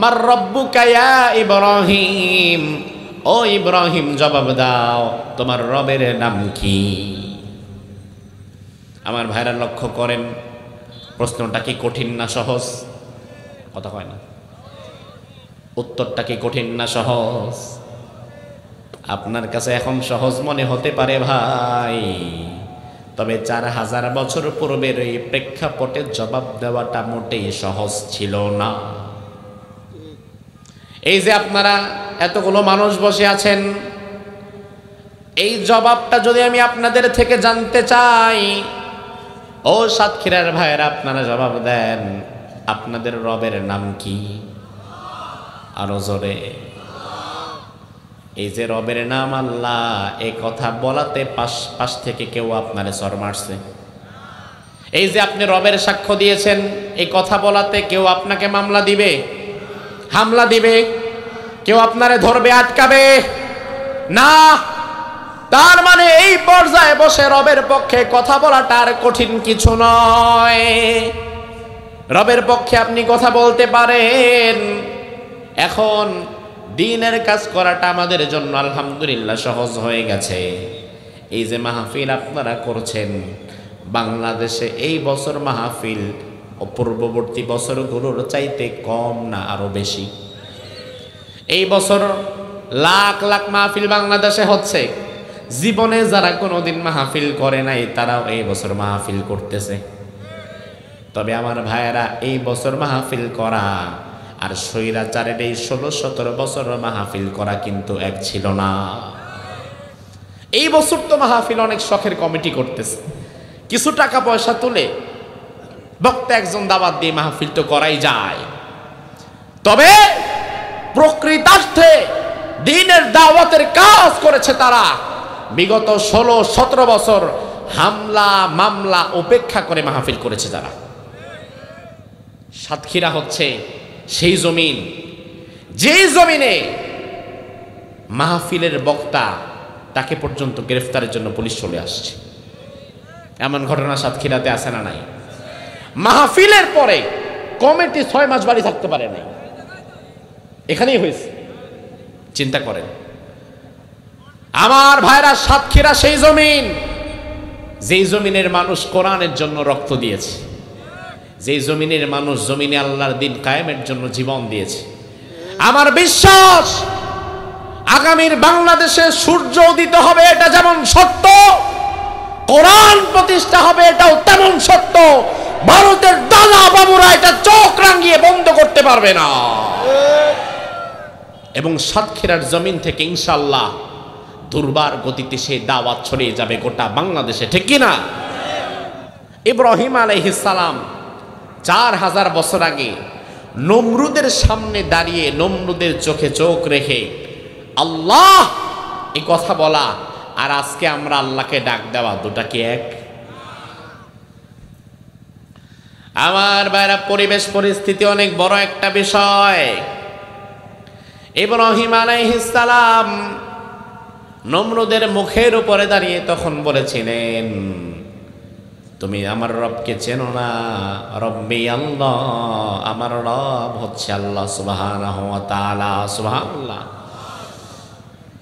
মার রব্বুকা ইয়া ইব্রাহিম, ও ইব্রাহিম জবাব দাও, তোমার রবের নাম কি? আমার ভাইরা লক্ষ্য করেন, প্রশ্নটা কি কঠিন না সহজ? কথা হয় না, উত্তরটা কি কঠিন না সহজ? আপনার কাছে এখন সহজ মনে হতে পারে ভাই, তবে 4000 বছর পূর্বের এই প্রেক্ষাপটে জবাব দেওয়াটা মোটেই সহজ ছিল না। এই যে আপনারা এতগুলো মানুষ বসে আছেন, এই জবাবটা যদি আমি আপনাদের থেকে জানতে চাই, ও সাতক্ষীরার ভাইয়েরা আপনারা জবাব দেন, আপনাদের রবের নাম কি? আরো জোরে। এই যে রবের নাম আল্লাহ, এই কথা বলাতে পাশ থেকে কেউ আপনারে সর মারছে? এই যে আপনি রবের সাক্ষ্য দিয়েছেন, এই কথা বলাতে কেউ আপনাকে মামলা দিবে, হামলা দিবে? কেউ আপনারে ধরবে, আটকাবে না? তার মানে এই পর্যায়ে বসে রবের পক্ষে কথা বলাটা আর কঠিন কিছু নয়। রবের পক্ষে আপনি কথা বলতে পারেন। এখন দ্বীনের কাজ করাটা আমাদের জন্য আলহামদুলিল্লাহ সহজ হয়ে গেছে। এই যে মাহফিল আপনারা করছেন, বাংলাদেশে এই বছর মাহফিল পূর্ববর্তী বছরগুলোর চাইতে কম না আরো বেশি? এই বছর লাখ লাখ মাহফিল বাংলাদেশে হচ্ছে। জীবনে যারা কোনোদিন মাহফিল করে নাই তারাও এই বছর মাহফিল করতেছে। তবে আমার ভাইয়েরা, এই বছর মাহফিল করা আর স্বৈরাচারের এই 16-17 বছর মাহফিল করা কিন্তু এক ছিল না। এই বছর তো মাহফিল অনেক শখের কমিটি করতেছে, কিছু টাকা পয়সা তুলে বক্তা একজন দাওয়াত দিয়ে মাহফিল তো করাই যায়। তবে প্রকৃতার্থে দ্বীনের দাওয়াতের কাজ করেছে তারা বিগত 16-17 বছর হামলা মামলা উপেক্ষা করে মাহফিল করেছে তারা। সাতক্ষীরা হচ্ছে সেই জমিন, যেই জমিনে মাহফিলের বক্তা তাকে পর্যন্ত গ্রেফতারের জন্য পুলিশ চলে আসছে। এমন ঘটনা সাতক্ষীরাতে আছে না নাই? মাহফিলের পরে কমিটি 6 মাস বাড়ি থাকতে পারে নাই, এখানেই হয়েছে। চিন্তা করেন আমার ভাইরা, সাতক্ষীরা সেই জমিন, যেই জমিনের মানুষ কোরআনের জন্য রক্ত দিয়েছে, যেই জমিনের মানুষ জমিনে আল্লাহর দ্বীন কায়েমের জন্য জীবন দিয়েছে। আমার বিশ্বাস আগামীর বাংলাদেশে সূর্য উদিত হবে, এটা যেমন সত্য, কোরআন প্রতিষ্ঠা হবে এটাও তেমন সত্য। ভারতের দাদা বাবুরা এটা চোখ রাঙিয়ে বন্ধ করতে পারবে না। এবং সাতক্ষীরার জমিন থেকে ইনশাআল্লাহ দুর্বার গতিতে সেই দাওয়াত ছড়িয়ে যাবে গোটা বাংলাদেশে, ঠিক কিনা? ইব্রাহিম আলাইহিস সালাম 4000 বছর আগে নমরুদের সামনে দাঁড়িয়ে নমরুদের চোখে চোখ রেখে আল্লাহ এই কথা বলা, আর আজকে আমরা আল্লাহকে ডাক দেওয়া, দুটা কি এক? আমার ভাইরা, পরিবেশ পরিস্থিতি অনেক বড় একটা বিষয়। ইব্রাহিম আলাইহিস সালাম নমরুদের মুখের উপরে দাঁড়িয়ে তখন বলেছিলেন, তুমি আমার রবকে চেনো না? রব্বি আল্লাহ, আমার রব হচ্ছে আল্লাহ সুবহানাহু ওয়া তাআলা। সুবহানাল্লাহ।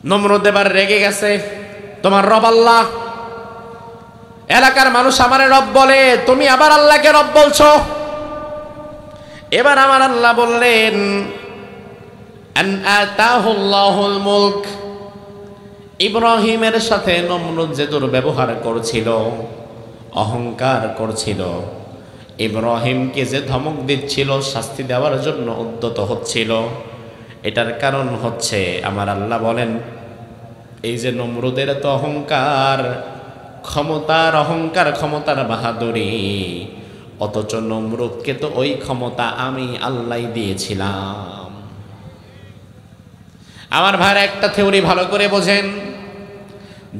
নমরুদ এবার রেগে গেছে, তোমার রব আল্লাহ, এলাকার মানুষ আমারে রব বলে, তুমি আবার আল্লাহকে রব বলছো। এবার আমার আল্লাহ বললেন, আন আতাহুল্লাহুল মুলক। ইব্রাহিমের সাথে নমরুদ যে দুর্ব্যবহার করছিল, অহংকার করছিল, ইব্রাহিমকে যে ধমক দিচ্ছিল, শাস্তি দেওয়ার জন্য উদ্যত হচ্ছিল, এটার কারণ হচ্ছে আমার আল্লাহ বলেন, এই যে নমরুদের তো অহংকার, ক্ষমতার অহংকার, ক্ষমতার বাহাদুরি, অথচ নমরুদকে তো ওই ক্ষমতা আমি আল্লাহ দিয়েছিলাম। আমার ভাইরা, একটা থিওরি ভালো করে বোঝেন।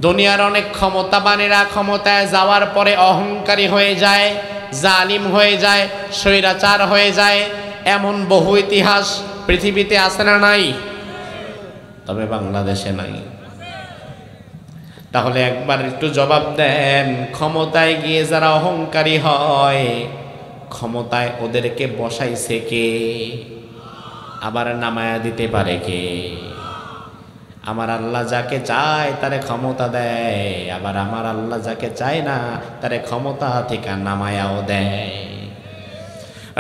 দুনিয়ার অনেক ক্ষমতাবানেরা ক্ষমতায় যাওয়ার পরে অহংকারী হয়ে যায়, জালিম হয়ে যায়, স্বৈরাচার হয়ে যায়। এমন বহু ইতিহাস পৃথিবীতে আছে না নাই? তবে বাংলাদেশে নাই। তাহলে একবার একটু জবাব দেন, ক্ষমতায় গিয়ে যারা অহংকারী হয়, ক্ষমতায় ওদেরকে বসাইছে কে? আবার নামায়া দিতে পারে কে? আমার আল্লাহ যাকে চায় তারে ক্ষমতা দেয়, আবার আমার আল্লাহ যাকে চায় না তারে ক্ষমতা থেকে নামায়াও দেয়।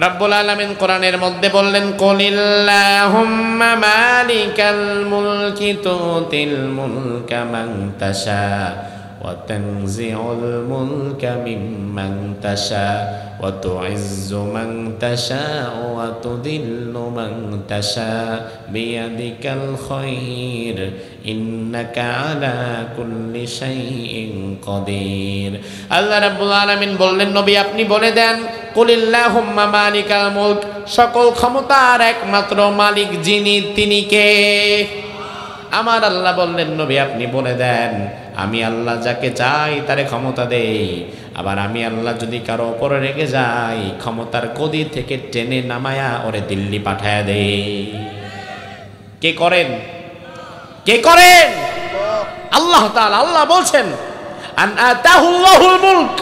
রব্বুল আলামিন কোরআনের মধ্যে বললেন, কুলিল্লাহুম্মা মালিকাল মুলকি তুতিল মুলকা মান তাশা ওয়া তানজিউল মুলকা মিম্মান তাশা ওয়া তুইজ্জু মান তাশা ওয়া তুদিল্লু মান তাশা বিয়াদিকাল খায়র ইন্নাকা আলা কুল্লি শাইইন কাদির। আল্লাহ রাব্বুল আলামিন বললেন, নবী আপনি বলে দেন, কুলিল্লাহুম্মা মালিকাল মুলক, সকল ক্ষমতার একমাত্র মালিক যিনি, তিনি কে? আমার আল্লাহ বললেন, নবী আপনি বলে দেন, আমি আল্লাহ যাকে চাই তারে ক্ষমতা দেই, আবার আমি আল্লাহ যদি কারো উপরে রেগে যাই, ক্ষমতার গদি থেকে টেনে নামায়া ওরে দিল্লি পাঠায়া দেই। কে করেন? কে করেন? আল্লাহ তাআলা। আল্লাহ বলছেন, আন আতাহুল্লাহুল মুলক।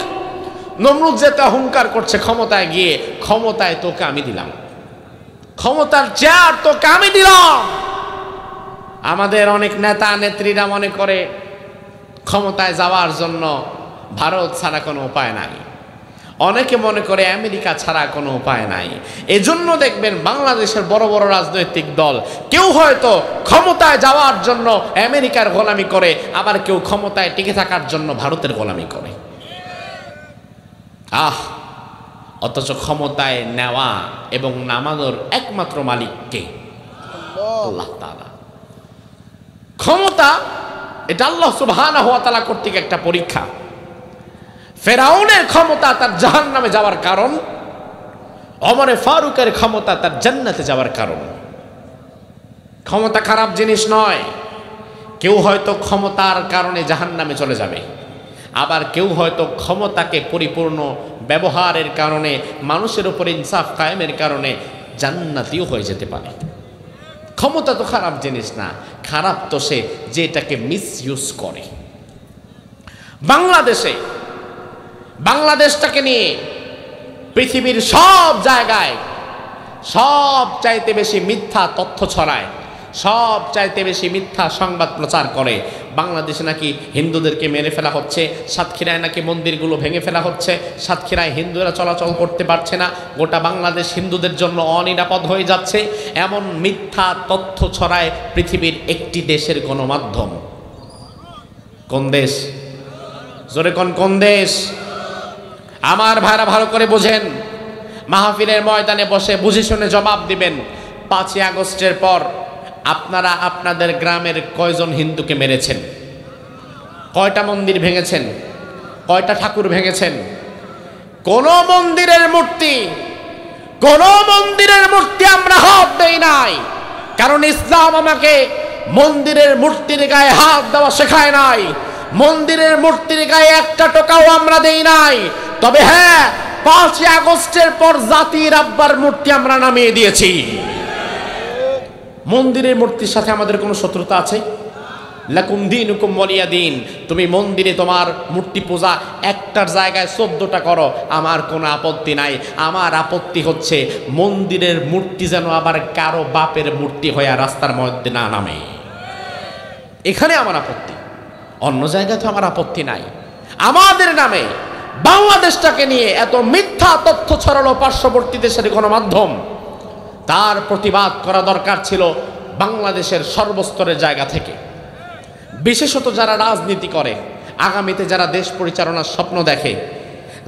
নমরুদ যে অহংকার করছে ক্ষমতায় গিয়ে, ক্ষমতায় তোকে আমি দিলাম, ক্ষমতার চেয়ার তোকে আমি দিলাম। আমাদের অনেক নেতা নেত্রীরা মনে করে ক্ষমতায় যাওয়ার জন্য ভারত ছাড়া কোনো উপায় নাই, অনেকে মনে করে আমেরিকা ছাড়া কোনো উপায় নাই। এজন্য দেখবেন বাংলাদেশের বড় বড় রাজনৈতিক দল, কেউ হয়তো ক্ষমতায় যাওয়ার জন্য আমেরিকার গোলামি করে, আবার কেউ ক্ষমতায় টিকে থাকার জন্য ভারতের গোলামি করে। অথচ ক্ষমতায় নেওয়া এবং নামানোর একমাত্র মালিক কে? আল্লাহ তাআলা। ক্ষমতা এটা আল্লাহ সুবহানাহু ওয়া তাআলা কর্তৃক একটা পরীক্ষা। ফেরাউনের ক্ষমতা তার জাহান্নামে যাওয়ার কারণ, ওমরে ফারুকের ক্ষমতা তার জান্নাতে যাওয়ার কারণ। ক্ষমতা খারাপ জিনিস নয়। কেউ হয়তো ক্ষমতার কারণে জাহান্নামে চলে যাবে, আবার কেউ হয়তো ক্ষমতাকে পরিপূর্ণ ব্যবহারের কারণে, মানুষের উপর ইনসাফ কায়েমের কারণে জান্নাতীও হয়ে যেতে পারে। ক্ষমতা তো খারাপ জিনিস না, খারাপ তো সে যে এটাকে মিসইউজ করে। বাংলাদেশটাকে নিয়ে পৃথিবীর সব জায়গায় সব চাইতে বেশি মিথ্যা তথ্য ছড়ায়, সব চাইতে বেশি মিথ্যা সংবাদ প্রচার করে। বাংলাদেশে নাকি হিন্দুদেরকে মেরে ফেলা হচ্ছে, সাতক্ষীরায় নাকি মন্দিরগুলো ভেঙে ফেলা হচ্ছে, সাতক্ষীরায় হিন্দুরা চলাচল করতে পারছে না, গোটা বাংলাদেশ হিন্দুদের জন্য অনিরাপদ হয়ে যাচ্ছে, এমন মিথ্যা তথ্য ছড়ায় পৃথিবীর একটি দেশের গণমাধ্যম। কোন দেশ? জোরে কোন দেশ? আমার ভাইরা ভালো করে বোঝেন, মাহফিলের ময়দানে বসে বুঝে শুনে জবাব দিবেন। 5ই আগস্টের পর আপনারা আপনাদের গ্রামের কয়জন হিন্দুকে মেরেছেন? কয়টা মন্দির ভেঙেছেন? কয়টা ঠাকুর ভেঙেছেন? কোন মন্দিরের মূর্তি আমরা হাত দেই নাই, কারণ ইসলাম আমাকে মন্দিরের মূর্তির গায়ে হাত দেওয়া শেখায় নাই। মন্দিরের মূর্তির গায়ে একটা টোকাও আমরা দেই নাই। তবে হ্যাঁ, 5ই আগস্টের পর জাতির আব্বার মূর্তি আমরা নামিয়ে দিয়েছি। মন্দিরের মূর্তির সাথে আমাদের কোনো শত্রুতা আছে? লাকুম দীনুকুম ওয়ালিয়া দীন। তুমি মন্দিরে তোমার মূর্তি পূজা একটার জায়গায় 14টা করো, আমার কোনো আপত্তি নাই। আমার আপত্তি হচ্ছে মন্দিরের মূর্তি যেন আবার কারো বাপের মূর্তি হয়ে রাস্তার মধ্যে না নামে, এখানে আমার আপত্তি। অন্য জায়গায় তো আমার আপত্তি নাই। আমাদের নামে বাংলাদেশটাকে নিয়ে এত মিথ্যা তথ্য ছড়ালো পার্শ্ববর্তী দেশের গণমাধ্যম, তার প্রতিবাদ করা দরকার ছিল বাংলাদেশের সর্বস্তরের জায়গা থেকে। বিশেষত যারা রাজনীতি করে, আগামীতে যারা দেশ পরিচালনার স্বপ্ন দেখে,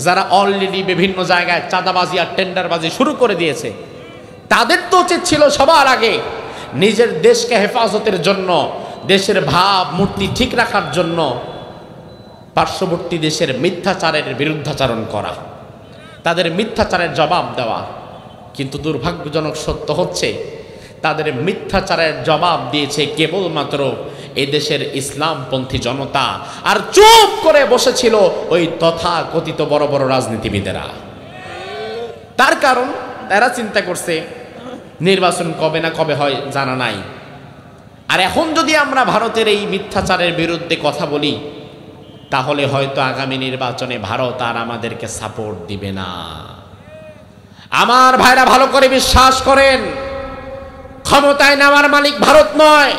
যারা অলরেডি বিভিন্ন জায়গায় চাঁদাবাজি আর টেন্ডারবাজি শুরু করে দিয়েছে, তাদের তো উচিত ছিল সবার আগে নিজের দেশকে হেফাজতের জন্য, দেশের ভাব মূর্তি ঠিক রাখার জন্য পার্শ্ববর্তী দেশের মিথ্যাচারের বিরুদ্ধাচারণ করা, তাদের মিথ্যাচারের জবাব দেওয়া। কিন্তু দুর্ভাগ্যজনক সত্য হচ্ছে তাদের মিথ্যাচারের জবাব দিয়েছে কেবলমাত্র এদেশের ইসলামপন্থী জনতা, আর চুপ করে বসেছিল ওই তথাকথিত বড় বড় রাজনীতিবিদেরা। তার কারণ তারা চিন্তা করছে নির্বাচন কবে না কবে হয় জানা নাই। আর এখন যদি আমরা ভারতের এই মিথ্যাচারের বিরুদ্ধে কথা বলি, তাহলে হয়তো আগামী নির্বাচনে ভারত আর আমাদেরকে সাপোর্ট দিবে না। আমার ভাইরা ভালো করে বিশ্বাস করেন, ক্ষমতায় নেওয়ার মালিক ভারত নয়,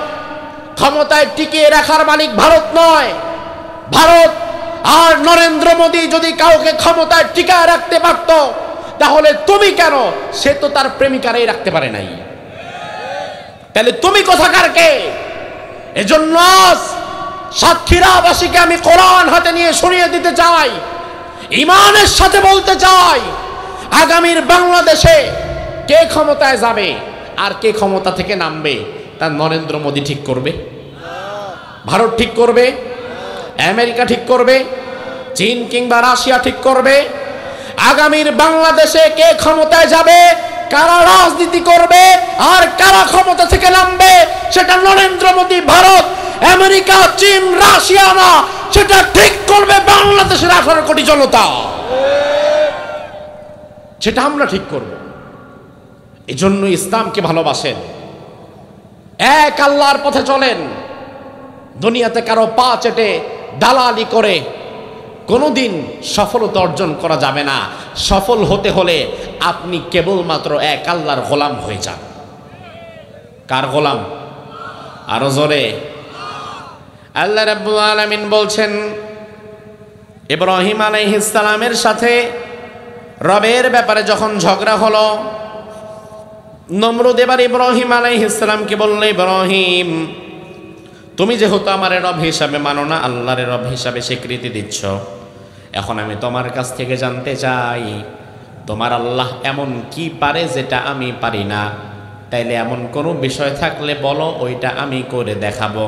ক্ষমতায় টিকিয়ে রাখার মালিক ভারত নয়। ভারত আর নরেন্দ্র মোদী যদি কাউকে ক্ষমতায় টিকায় রাখতে পারত, তাহলে তুমি কেন? সে তো তার প্রেমিকারাই রাখতে পারে নাই, তাহলে তুমি কোথাকার কে? এজন্য সাতক্ষীরাবাসীকে আমি কোরআন হাতে নিয়ে শুনিয়ে দিতে চাই, ইমানের সাথে বলতে চাই, আগামীর বাংলাদেশে কে ক্ষমতায় যাবে আর কে ক্ষমতা থেকে নামবে তা নরেন্দ্র মোদী ঠিক করবে? ভারত ঠিক করবে? আমেরিকা ঠিক করবে? চীন কিংবা রাশিয়া ঠিক করবে? আগামীর বাংলাদেশে কে ক্ষমতায় যাবে, কারা রাজনীতি করবে আর কারা ক্ষমতা থেকে নামবে, সেটা নরেন্দ্র মোদী, ভারত, আমেরিকা, চীন, রাশিয়া না, সেটা ঠিক করবে বাংলাদেশের 18 কোটি জনতা। সেটা আমরা ঠিক করব। এজন্য ইসলামকে ভালোবাসেন, এক আল্লাহর পথে চলেন, দুনিয়াতে কারো পা চেটে দালালি করে কোনোদিন সফলতা অর্জন করা যাবে না। সফল হতে হলে আপনি কেবলমাত্র এক আল্লাহর গোলাম হয়ে যান। কার গোলাম? আরো জোরে। আল্লাহ রাব্বুল আলামিন বলছেন, ইব্রাহিম আলাইহিস সালামের সাথে রবের ব্যাপারে যখন ঝগড়া হলো, নমরুদ এবার ইব্রাহিম আলাইহিস সালামকে বলল, ইব্রাহিম, তুমি যেহেতু আমার রব হিসাবে মানো না, আল্লাহর রব হিসাবে স্বীকৃতি দিচ্ছ, এখন আমি তোমার কাছ থেকে জানতে চাই তোমার আল্লাহ এমন কি পারে যেটা আমি পারি না? তাইলে এমন কোনো বিষয় থাকলে বলো, ওইটা আমি করে দেখাবো।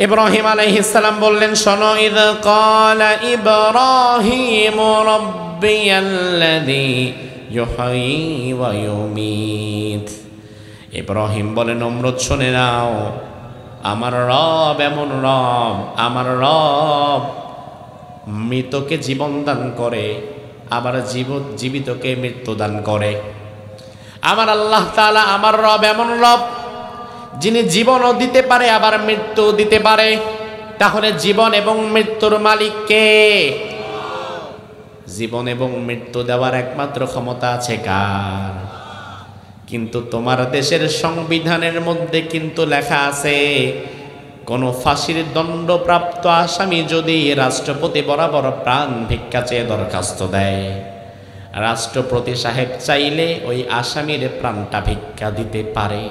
ইব্রাহিম আলাইহিস সালাম বললেন, শোনো, ইয ক্বালা ইব্রাহিম রাব্বিয়াল্লাযী ইউহয়ী ওয়া ইউমীত। ইব্রাহিম বলে, নমরুদ শুনে নাও, আমার রব এমন রব, আমার রব মৃতকে জীবন দান করে, আবার জীবিতকে মৃত্যু দান করে। আমার আল্লাহ তাআলা, আমার রব এমন রব যিনি জীবনও দিতে পারে আবার মৃত্যু দিতে পারে। তাহলে জীবন এবং মৃত্যুর মালিক কে? জীবন এবং মৃত্যু দেওয়ার একমাত্র ক্ষমতা আছে কার? কিন্তু তোমার দেশের সংবিধানের মধ্যে কিন্তু লেখা আছে, কোন ফাঁসির দণ্ডপ্রাপ্ত আসামি যদি রাষ্ট্রপতি বরাবর প্রাণ ভিক্ষা চেয়ে দরখাস্ত দেয়, রাষ্ট্রপতি সাহেব চাইলে ওই আসামির প্রাণটা ভিক্ষা দিতে পারে।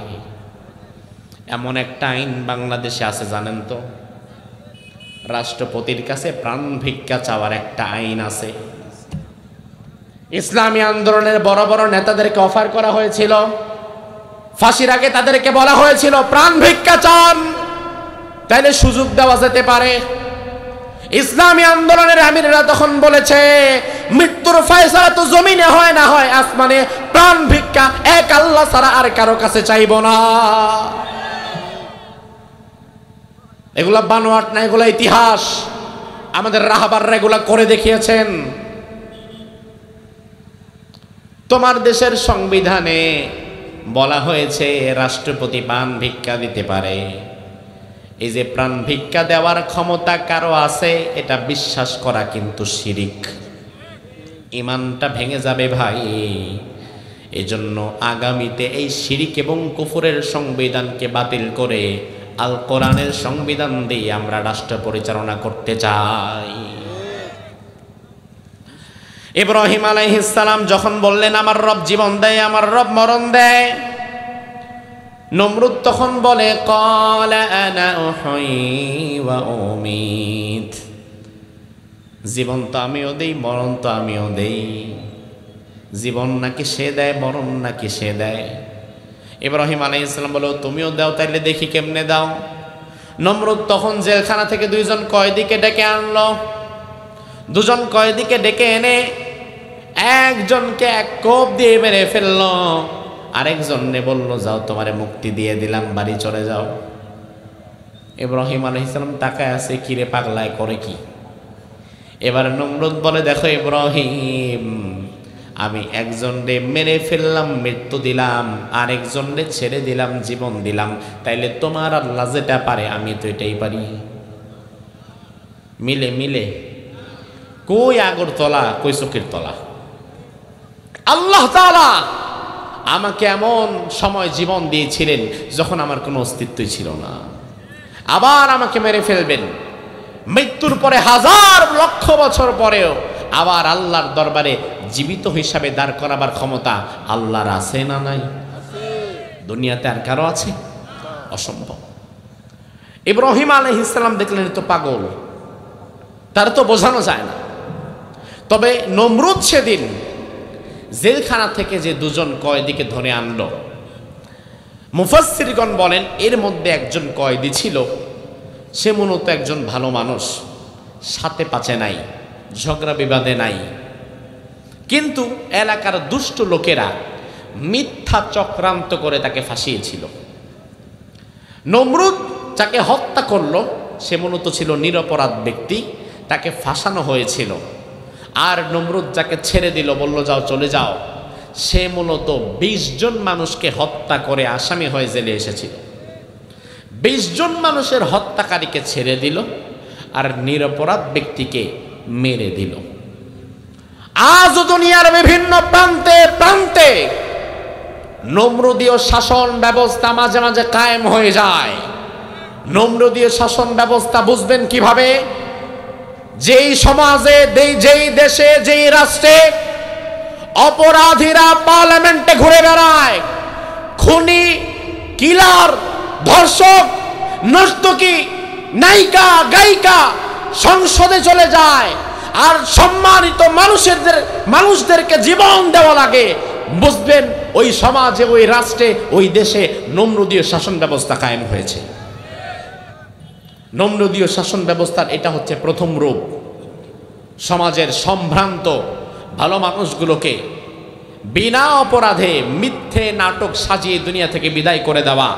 এমন একটা আইন বাংলাদেশে আছে জানেন তো? রাষ্ট্রপতির কাছে প্রাণ ভিক্ষা চাওয়ার একটা আইন আছে। ইসলামী আন্দোলনের বড় বড় নেতাদেরকে অফার করা হয়েছিল, ফাঁসির আগে তাদেরকে বলা হয়েছিল প্রাণ ভিক্ষা চান, তাইলে সুযোগ দেওয়া যেতে পারে। ইসলামী আন্দোলনের আমিররা তখন বলেছে মৃত্যুর ফয়সালা তো জমিনে হয় না হয় আসমানে, প্রাণ ভিক্ষা এক আল্লাহ ছাড়া আর কারো কাছে চাইব না। এগুলা বানোয়াট না, এগুলা ইতিহাস। আমাদের রাহবাররা এগুলা করে দেখিয়েছেন। তোমার দেশের সংবিধানে বলা হয়েছে রাষ্ট্রপতি প্রাণ ভিক্ষা দিতে পারে। এই যে প্রাণ ভিক্ষা দেওয়ার ক্ষমতা কারো আছে এটা বিশ্বাস করা কিন্তু শিরিক, ঈমানটা ভেঙে যাবে ভাই। এজন্য আগামীতে এই শিরিক এবং কুফরের সংবিধানকে বাতিল করে আল কোরআনের সংবিধান দিয়ে আমরা রাষ্ট্র পরিচালনা করতে চাই। ইব্রাহিম আলাইহিস সালাম যখন বললেন আমার রব জীবন দেয়, আমার রব মরণ দেয়, নমরুদ তখন বলে ক্বালা আনা উহয়ী ওয়া উমীত, জীবন তো আমিও দেই, মরণ তো আমিও দেই। জীবন নাকি সে দেয়, মরণ নাকি সে দেয়? ইব্রাহিম আলাইহিস সালাম বলে তুমিও দাও, তাইলে দেখি কেমনে দাও। নমরুদ তখন জেলখানা থেকে দুইজন কয়েদিকে ডেকে আনলো। দুজন কয়েদিকে ডেকে এনে একজনকে এক কোপ দিয়ে মেরে ফেললো, আরেকজনে বলল যাও তোমারে মুক্তি দিয়ে দিলাম, বাড়ি চলে যাও। ইব্রাহিম আলাইহিস সালাম তাকায় আছে, কিরে পাগলায় করে কি? এবার নমরুদ বলে দেখো ইব্রাহিম, আমি একজনরে মেরে ফেললাম, মৃত্যু দিলাম, আরেকজনরে ছেড়ে দিলাম, জীবন দিলাম, তাইলে তোমার আল্লাহ যেটা পারে আমি তো এটাই পারি। মিলে মিলে কই আগর তলা, কই চোখের তলা। আল্লাহ তাআলা আমাকে এমন সময় জীবন দিয়েছিলেন যখন আমার কোনো অস্তিত্বই ছিল না, আবার আমাকে মেরে ফেলবেন। মৃত্যুর পরে হাজার লক্ষ বছর পরেও আবার আল্লাহর দরবারে জীবিত হিসাবে দাঁড় করাবার ক্ষমতা আল্লাহর আছে না নাই? দুনিয়াতে আর কারো আছে? অসম্ভব। ইব্রাহিম আলাইহিস সালাম দেখলেন তো পাগল, তার তো বোঝানো যায় না। তবে নমরুদ সেদিন জেলখানা থেকে যে দুজন কয়েদিকে ধরে আনলো, মুফাসসিরগণ বলেন এর মধ্যে একজন কয়েদি ছিল, সে মূলত একজন ভালো মানুষ, সাথে পাচে নাই, ঝগড়া বিবাদে নাই, কিন্তু এলাকার দুষ্ট লোকেরা মিথ্যা চক্রান্ত করে তাকে ফাঁসিয়েছিল। নমরুদ যাকে হত্যা করলো সে মূলত ছিল নিরপরাধ ব্যক্তি, তাকে ফাঁসানো হয়েছিল। আর নমরুদ যাকে ছেড়ে দিল, বলল যাও চলে যাও, সে মূলত ২০ জন মানুষকে হত্যা করে আসামি হয়ে জেলে এসেছিল। ২০ জন মানুষের হত্যাকারীকে ছেড়ে দিল আর নিরপরাধ ব্যক্তিকে মেরে দিল। আজ দুনিয়ার বিভিন্ন প্রান্তে প্রান্তে নমরুদীয় শাসন ব্যবস্থা মাঝে মাঝে কায়েম হয়ে যায়। নমরুদীয় শাসন ব্যবস্থা বুঝবেন কিভাবে? যেই সমাজে, যেই দেশে, যেই রাষ্ট্রে অপরাধীরা পার্লামেন্টে ঘুরে বেড়ায়, খুনি, কিলার, ধর্ষক, নর্তকী, নায়িকা, গায়িকা সংসদে চলে যায়, আর সম্মানিত মানুষদেরকে জীবন দেওয়া লাগে, বুঝবেন ওই সমাজে, ওই রাষ্ট্রে, ওই দেশে নমরুদীয় শাসন ব্যবস্থা কায়েম হয়েছে। নমরুদীয় শাসন ব্যবস্থার এটা হচ্ছে প্রথম রূপ। সমাজের সম্ভ্রান্ত ভালো মানুষগুলোকে বিনা অপরাধে মিথ্যে নাটক সাজিয়ে দুনিয়া থেকে বিদায় করে দেওয়া,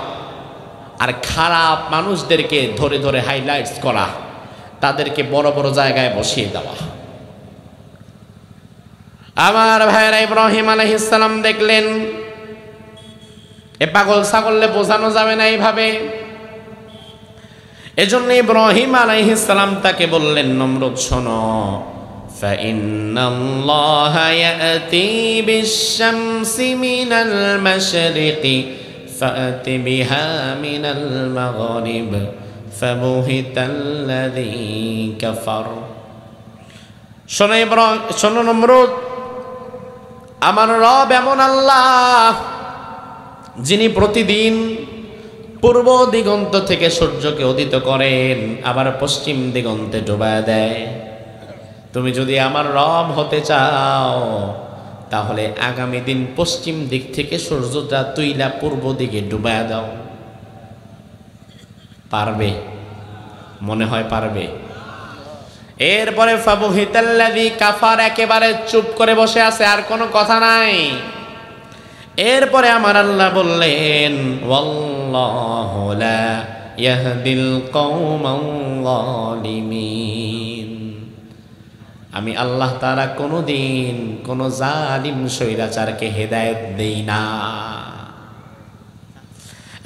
আর খারাপ মানুষদেরকে ধরে ধরে হাইলাইটস করা, তাদেরকে বড় বড় জায়গায় বসিয়ে দেওয়া। আমার ভাইরা ইব্রাহিম আলাইহিস সালাম দেখলেন এ পাগল ছাগলে বোঝানো যাবে না এইভাবে। এজন্য ইব্রাহিম আলাইহিস সালাম তাকে বললেন নমরুদ শোনো, ফাইন্নাল্লাহা ইয়াতি বিশ-শামসি মিনাল মাশরিকি ফাতি বিহা মিনাল মাগরিব ফাবুহিতাল্লাযী কাফার। শোনো নমরুদ, আমার রব এমন আল্লাহ যিনি প্রতিদিন পূর্ব দিগন্ত থেকে সূর্যকে উদিত করেন, আবার পশ্চিম দিগন্তে ডুবায় দেয়। তুমি যদি আমার রব হতে চাও তাহলে আগামী দিন পশ্চিম দিক থেকে সূর্যটা তুইলা পূর্ব দিকে ডুবায়া দাও। পারবে? মনে হয় পারবে। এরপরে ফাবুহিতাল্লাযী কাফার, একেবারে চুপ করে বসে আছে, আর কোনো কথা নাই। এরপরে আমার আল্লাহ বললেন ওয়াল্লাহু লা ইয়াহদিল কওমাল যালিমিন, আমি আল্লাহ তাআলা কোনোদিন কোনো জালিম স্বৈরাচারকে হেদায়েত দেই না।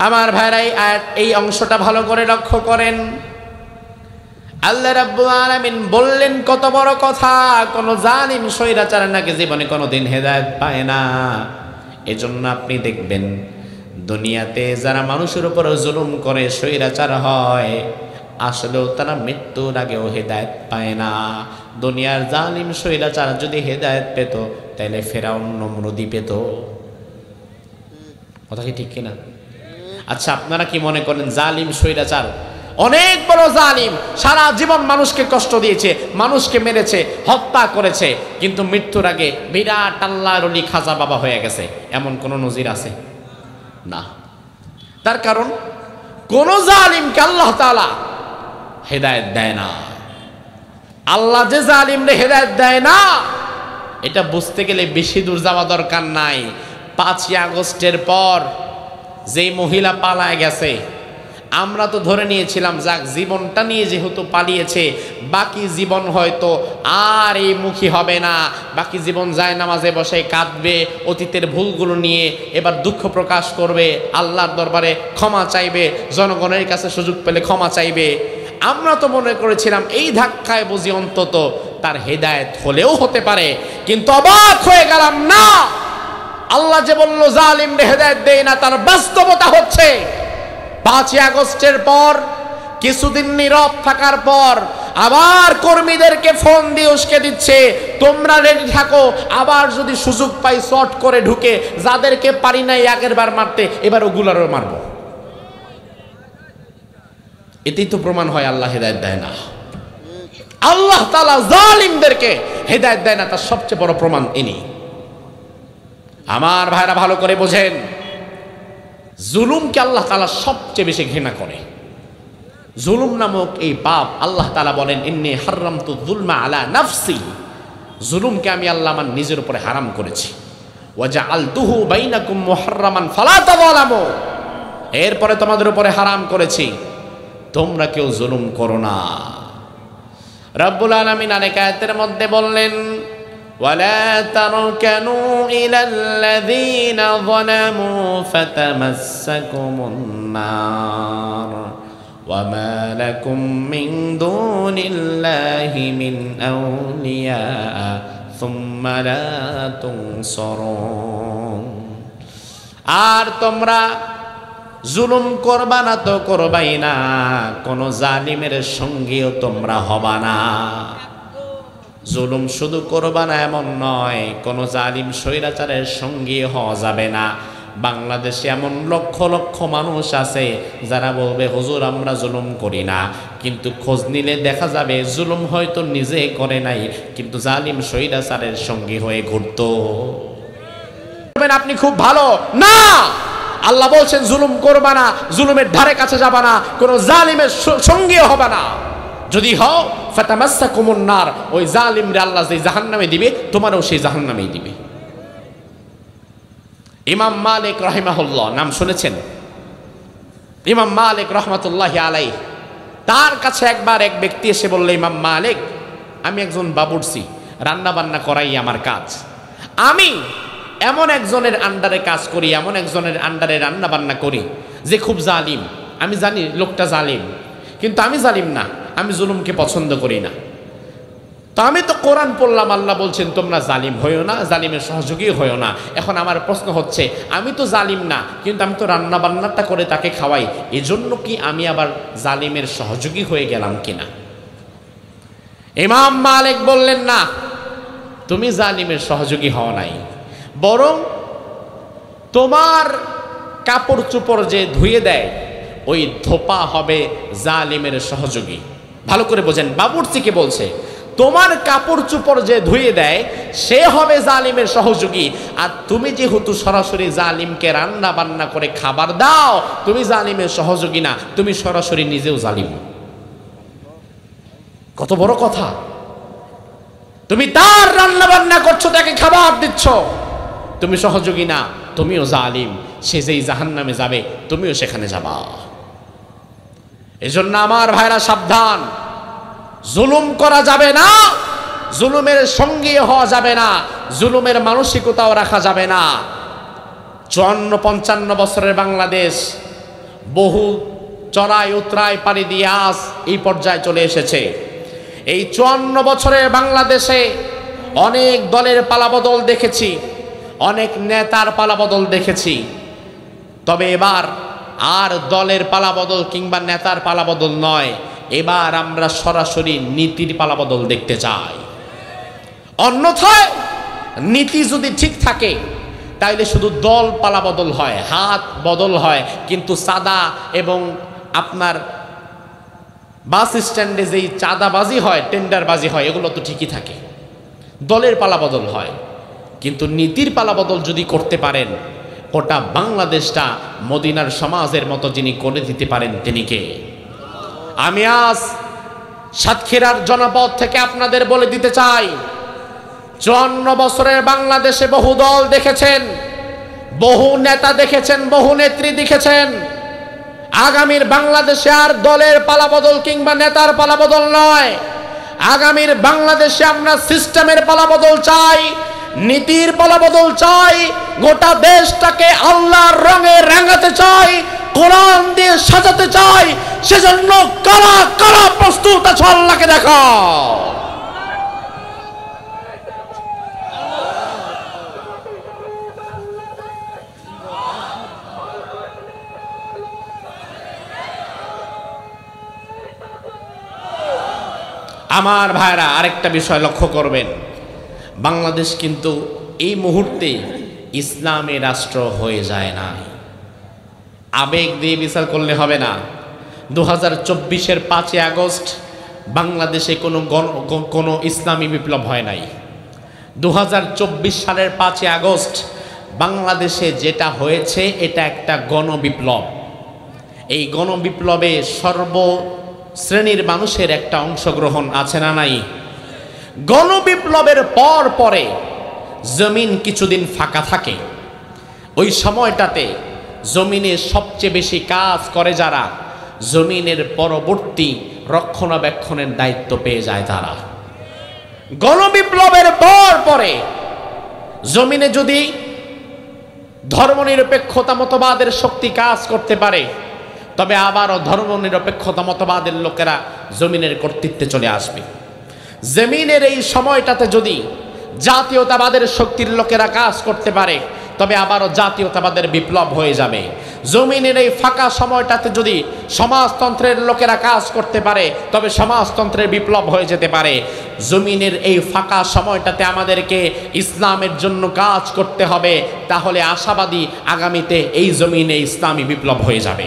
আমার ভাইরা এই অংশটা ভালো করে লক্ষ্য করেন। আল্লাহ রাব্বুল আলামিন বললেন কত বড় কথা, কোন জালিম স্বৈরাচার নাকি জীবনে কোনোদিন হেদায়েত পায় না। এজন্য আপনি দেখবেন দুনিয়াতে যারা মানুষের উপর জুলুম করে, স্বৈরাচার হয়, আসলেও তারা মৃত্যুর আগেও হেদায়েত পায় না। দুনিয়ার জালিম স্বৈরাচার যদি হেদায়েত পেত তাহলে ফেরাউন নমরুদি পেত। কথা কি ঠিক কিনা? আচ্ছা, আপনারা কি মনে করেন জালিম স্বৈরাচার অনেক বড় জালিম, সারা জীবন মানুষকে কষ্ট দিয়েছে, মানুষকে মেরেছে, হত্যা করেছে, কিন্তু মৃত্যুর আগে বিরাট আল্লাহর ওলি খাজা বাবা হয়ে গেছে, এমন কোন নজির আছে? না। তার কারণ কোন জালিমকে আল্লাহ তাআলা হেদায়েত দেয় না। আল্লাহ যে জালিমরে হেদায়েত দেয় না, এটা বুঝতে গেলে বেশি দূর যাওয়া দরকার নাই। 5ই আগস্টের পর যেই মহিলা পালায় গেছে, আমরা তো ধরে নিয়েছিলাম যাক জীবনটা নিয়ে যেহেতু পালিয়েছে, বাকি জীবন হয়তো আর এই মুখী হবে না, বাকি জীবন যায় নামাজে বসে কাঁদবে, অতীতের ভুলগুলো নিয়ে এবার দুঃখ প্রকাশ করবে, আল্লাহর দরবারে ক্ষমা চাইবে, জনগণের কাছে সুযোগ পেলে ক্ষমা চাইবে। আমরা তো মনে করেছিলাম এই ধাক্কায় বুঝি অন্তত তার হেদায়েত হলেও হতে পারে, কিন্তু অবাক হয়ে গেলাম, না, আল্লাহ যে বলল জালিমরে হেদায়েত দেয় না, তার বাস্তবতা হচ্ছে 5ই আগস্টের পর কিছুদিন নীরব থাকার পর আবার কর্মীদেরকে ফোন দিয়ে উস্কে দিচ্ছে, তোমরা রেডি থাকো, আবার যদি সুযোগ পাই শর্ট করে ঢুকে যাদেরকে পারি নাই আগের বার মারতে, এবার ওগুলারও মারব। এতেই তো প্রমাণ হয় আল্লাহ হেদায়েত দেয় না। আল্লাহ তাআলা জালিমদেরকে হেদায়েত দেয় না, তার সবচেয়ে বড় প্রমাণ ইনি। আমার ভাইরা ভালো করে বোঝেন, জুলুমকে আল্লাহ তাআলা সবচেয়ে বেশি ঘৃণা করে। জুলুম নামক এই পাপ আল্লাহ তাআলা বলেন ইন্নী হারামতু যুলমা আলা নাফসি, জুলুমকে আমি আল্লাহ আমার নিজের উপরে হারাম করেছি। ওয়া জাআলতুহু বাইনাকুম মুহাররামান ফালা তাযালামু, এরপরে তোমাদের উপরে হারাম করেছি, তোমরা কেউ জুলুম করো না। রব্বুল আলামিন আরেক আয়াতের মধ্যে বললেন ولا تركنوا إلى الذين ظلموا فتمسكم النار وما لكم من دون الله من أولياء ثم لا تنصرون। আর তোমরা জুলুম করবা না তো করবাই না, কোন জালিমের সঙ্গীও তোমরা হবা না। জুলুম শুধু করবা না এমন নয়, কোন জালিম স্বৈরাচারের সঙ্গী হওয়া যাবে না। বাংলাদেশে এমন লক্ষ লক্ষ মানুষ আছে যারা বলবে হুজুর আমরা জুলুম করি না, কিন্তু খোঁজ নিলে দেখা যাবে জুলুম হয়তো নিজে করে নাই, কিন্তু জালিম স্বৈরাচারের সঙ্গী হয়ে ঘুরতো। আপনি খুব ভালো না, আল্লাহ বলছেন জুলুম করবা না, জুলুমের ধারে কাছে যাবা না, কোন জালিমের সঙ্গী হবে না। যদি হও ফাতামাসসাকুমুন নার, ওই জালিমরে আল্লাহ যে জাহান্নামে দিবে তোমারও সেই জাহান্নামেই দিবে। ইমাম মালিক রাহিমাহুল্লাহ নাম শুনেছেন? ইমাম মালিক রাহমাতুল্লাহি আলাইহি, তার কাছে একবার এক ব্যক্তি এসে বলল, ইমাম মালিক, আমি একজন বাবুর্চি, রান্না বান্না করাই আমার কাজ, আমি এমন একজনের আন্ডারে কাজ করি, এমন একজনের আন্ডারে রান্না বান্না করি যে খুব জালিম। আমি জানি লোকটা জালিম, কিন্তু আমি জালিম না, আমি জুলুমকে পছন্দ করি না। তো আমি তো কোরআন পড়লাম, আল্লাহ বলছেন তোমরা জালিম হইও না, জালিমের সহযোগী হইও না। এখন আমার প্রশ্ন হচ্ছে, আমি তো জালিম না, কিন্তু আমি তো রান্না বান্নাটা করে তাকে খাওয়াই, এজন্য কি আমি আবার জালিমের সহযোগী হয়ে গেলাম কিনা? ইমাম মালিক বললেন, না, তুমি জালিমের সহযোগী হও নাই, বরং তোমার কাপড় চোপড় যে ধুয়ে দেয় ওই ধোপা হবে জালিমের সহযোগী। ভালো করে বোঝেন, বাবুর্চিকে বলছে তোমার কাপড় চোপড় যে ধুয়ে দেয় সে হবে জালিমের সহযোগী, আর তুমি যেহেতু সরাসরি জালিমকে রান্না বান্না করে খাবার দাও, তুমি জালিমের সহযোগী না, তুমি সরাসরি নিজেও জালিম। কত বড় কথা! তুমি তার রান্না বান্না করছো, তাকে খাবার দিচ্ছ, তুমি সহযোগী না, তুমিও জালিম। সে যেই জাহান্নামে যাবে তুমিও সেখানে যাবা। এজন্য আমার ভাইরা সাবধান, জুলুম করা যাবে না, জুলুমের সঙ্গী হওয়া যাবে না, জুলুমের মানসিকতাও রাখা যাবে না। 54-55 বছরের বাংলাদেশ বহু চড়াই উতরাই পাড়ি দিয়ে আজ এই পর্যায়ে চলে এসেছে। এই 54 বছরের বাংলাদেশে অনেক দলের পালাবদল দেখেছি, অনেক নেতার পালাবদল দেখেছি। তবে এবার আর দলের পালাবদল কিংবা নেতার পালাবদল নয়, এবার আমরা সরাসরি নীতির পালাবদল দেখতে চাই। অন্যথায় নীতি যদি ঠিক থাকে তাইলে শুধু দল পালাবদল হয়, হাত বদল হয়, কিন্তু চাঁদা এবং আপনার বাস স্ট্যান্ডে যেই চাঁদাবাজি হয়, টেন্ডারবাজি হয়, এগুলো তো ঠিকই থাকে। দলের পালাবদল হয়, কিন্তু নীতির পালাবদল যদি করতে পারেন, গোটা বাংলাদেশটা মদিনার সমাজের মতো যিনি করে দিতে পারেন তিনি কে? আমি আজ সাতক্ষীরার জনপদ থেকে আপনাদের বলে দিতে চাই, 54 বছরের বাংলাদেশে বহু দল দেখেছেন, বহু নেতা দেখেছেন, বহু নেত্রী দেখেছেন। আগামীর বাংলাদেশে আর দলের পালাবদল কিংবা নেতার পালাবদল নয়, আগামীর বাংলাদেশে আমরা সিস্টেমের পালাবদল চাই, নীতির পালাবদল চাই, গোটা দেশটাকে আল্লাহর রঙে রাঙাতে চাই, কোরআন দিয়ে সাজাতে চাই। সেজন্য কারা কারা প্রস্তুত আছে আল্লাহকে দেখাও। আমার ভাইরা আরেকটা বিষয় লক্ষ্য করবেন, বাংলাদেশ কিন্তু এই মুহূর্তে ইসলামী রাষ্ট্র হয়ে যায় না। আবেগ দিয়ে বিচার করলে হবে না। 2024-এর 5 আগস্ট বাংলাদেশে কোনো ইসলামী বিপ্লব হয় নাই। 2024 সালের 5 আগস্ট বাংলাদেশে যেটা হয়েছে এটা একটা গণবিপ্লব। এই গণবিপ্লবে সর্বশ্রেণীর মানুষের একটা অংশগ্রহণ আছে না নাই? গণবিপ্লবের পরে জমিন কিছুদিন ফাঁকা থাকে। ওই সময়টাতে জমিনে সবচেয়ে বেশি কাজ করে যারা, জমিনের পরবর্তী রক্ষণাবেক্ষণের দায়িত্ব পেয়ে যায় তারা। গণবিপ্লবের পরে জমিনে যদি ধর্মনিরপেক্ষতা মতবাদের শক্তি কাজ করতে পারে, তবে আবারও ধর্মনিরপেক্ষতা মতবাদের লোকেরা জমিনের কর্তৃত্বে চলে আসবে। জমিনের এই সময়টাতে যদি জাতীয়তাবাদের শক্তির লোকেরা কাজ করতে পারে, তবে আবারও জাতীয়তাবাদের বিপ্লব হয়ে যাবে। জমিনের এই ফাঁকা সময়টাতে যদি সমাজতন্ত্রের লোকেরা কাজ করতে পারে, তবে সমাজতন্ত্রের বিপ্লব হয়ে যেতে পারে। জমিনের এই ফাঁকা সময়টাতে আমাদেরকে ইসলামের জন্য কাজ করতে হবে, তাহলে আশাবাদী আগামীতে এই জমিনে ইসলামী বিপ্লব হয়ে যাবে।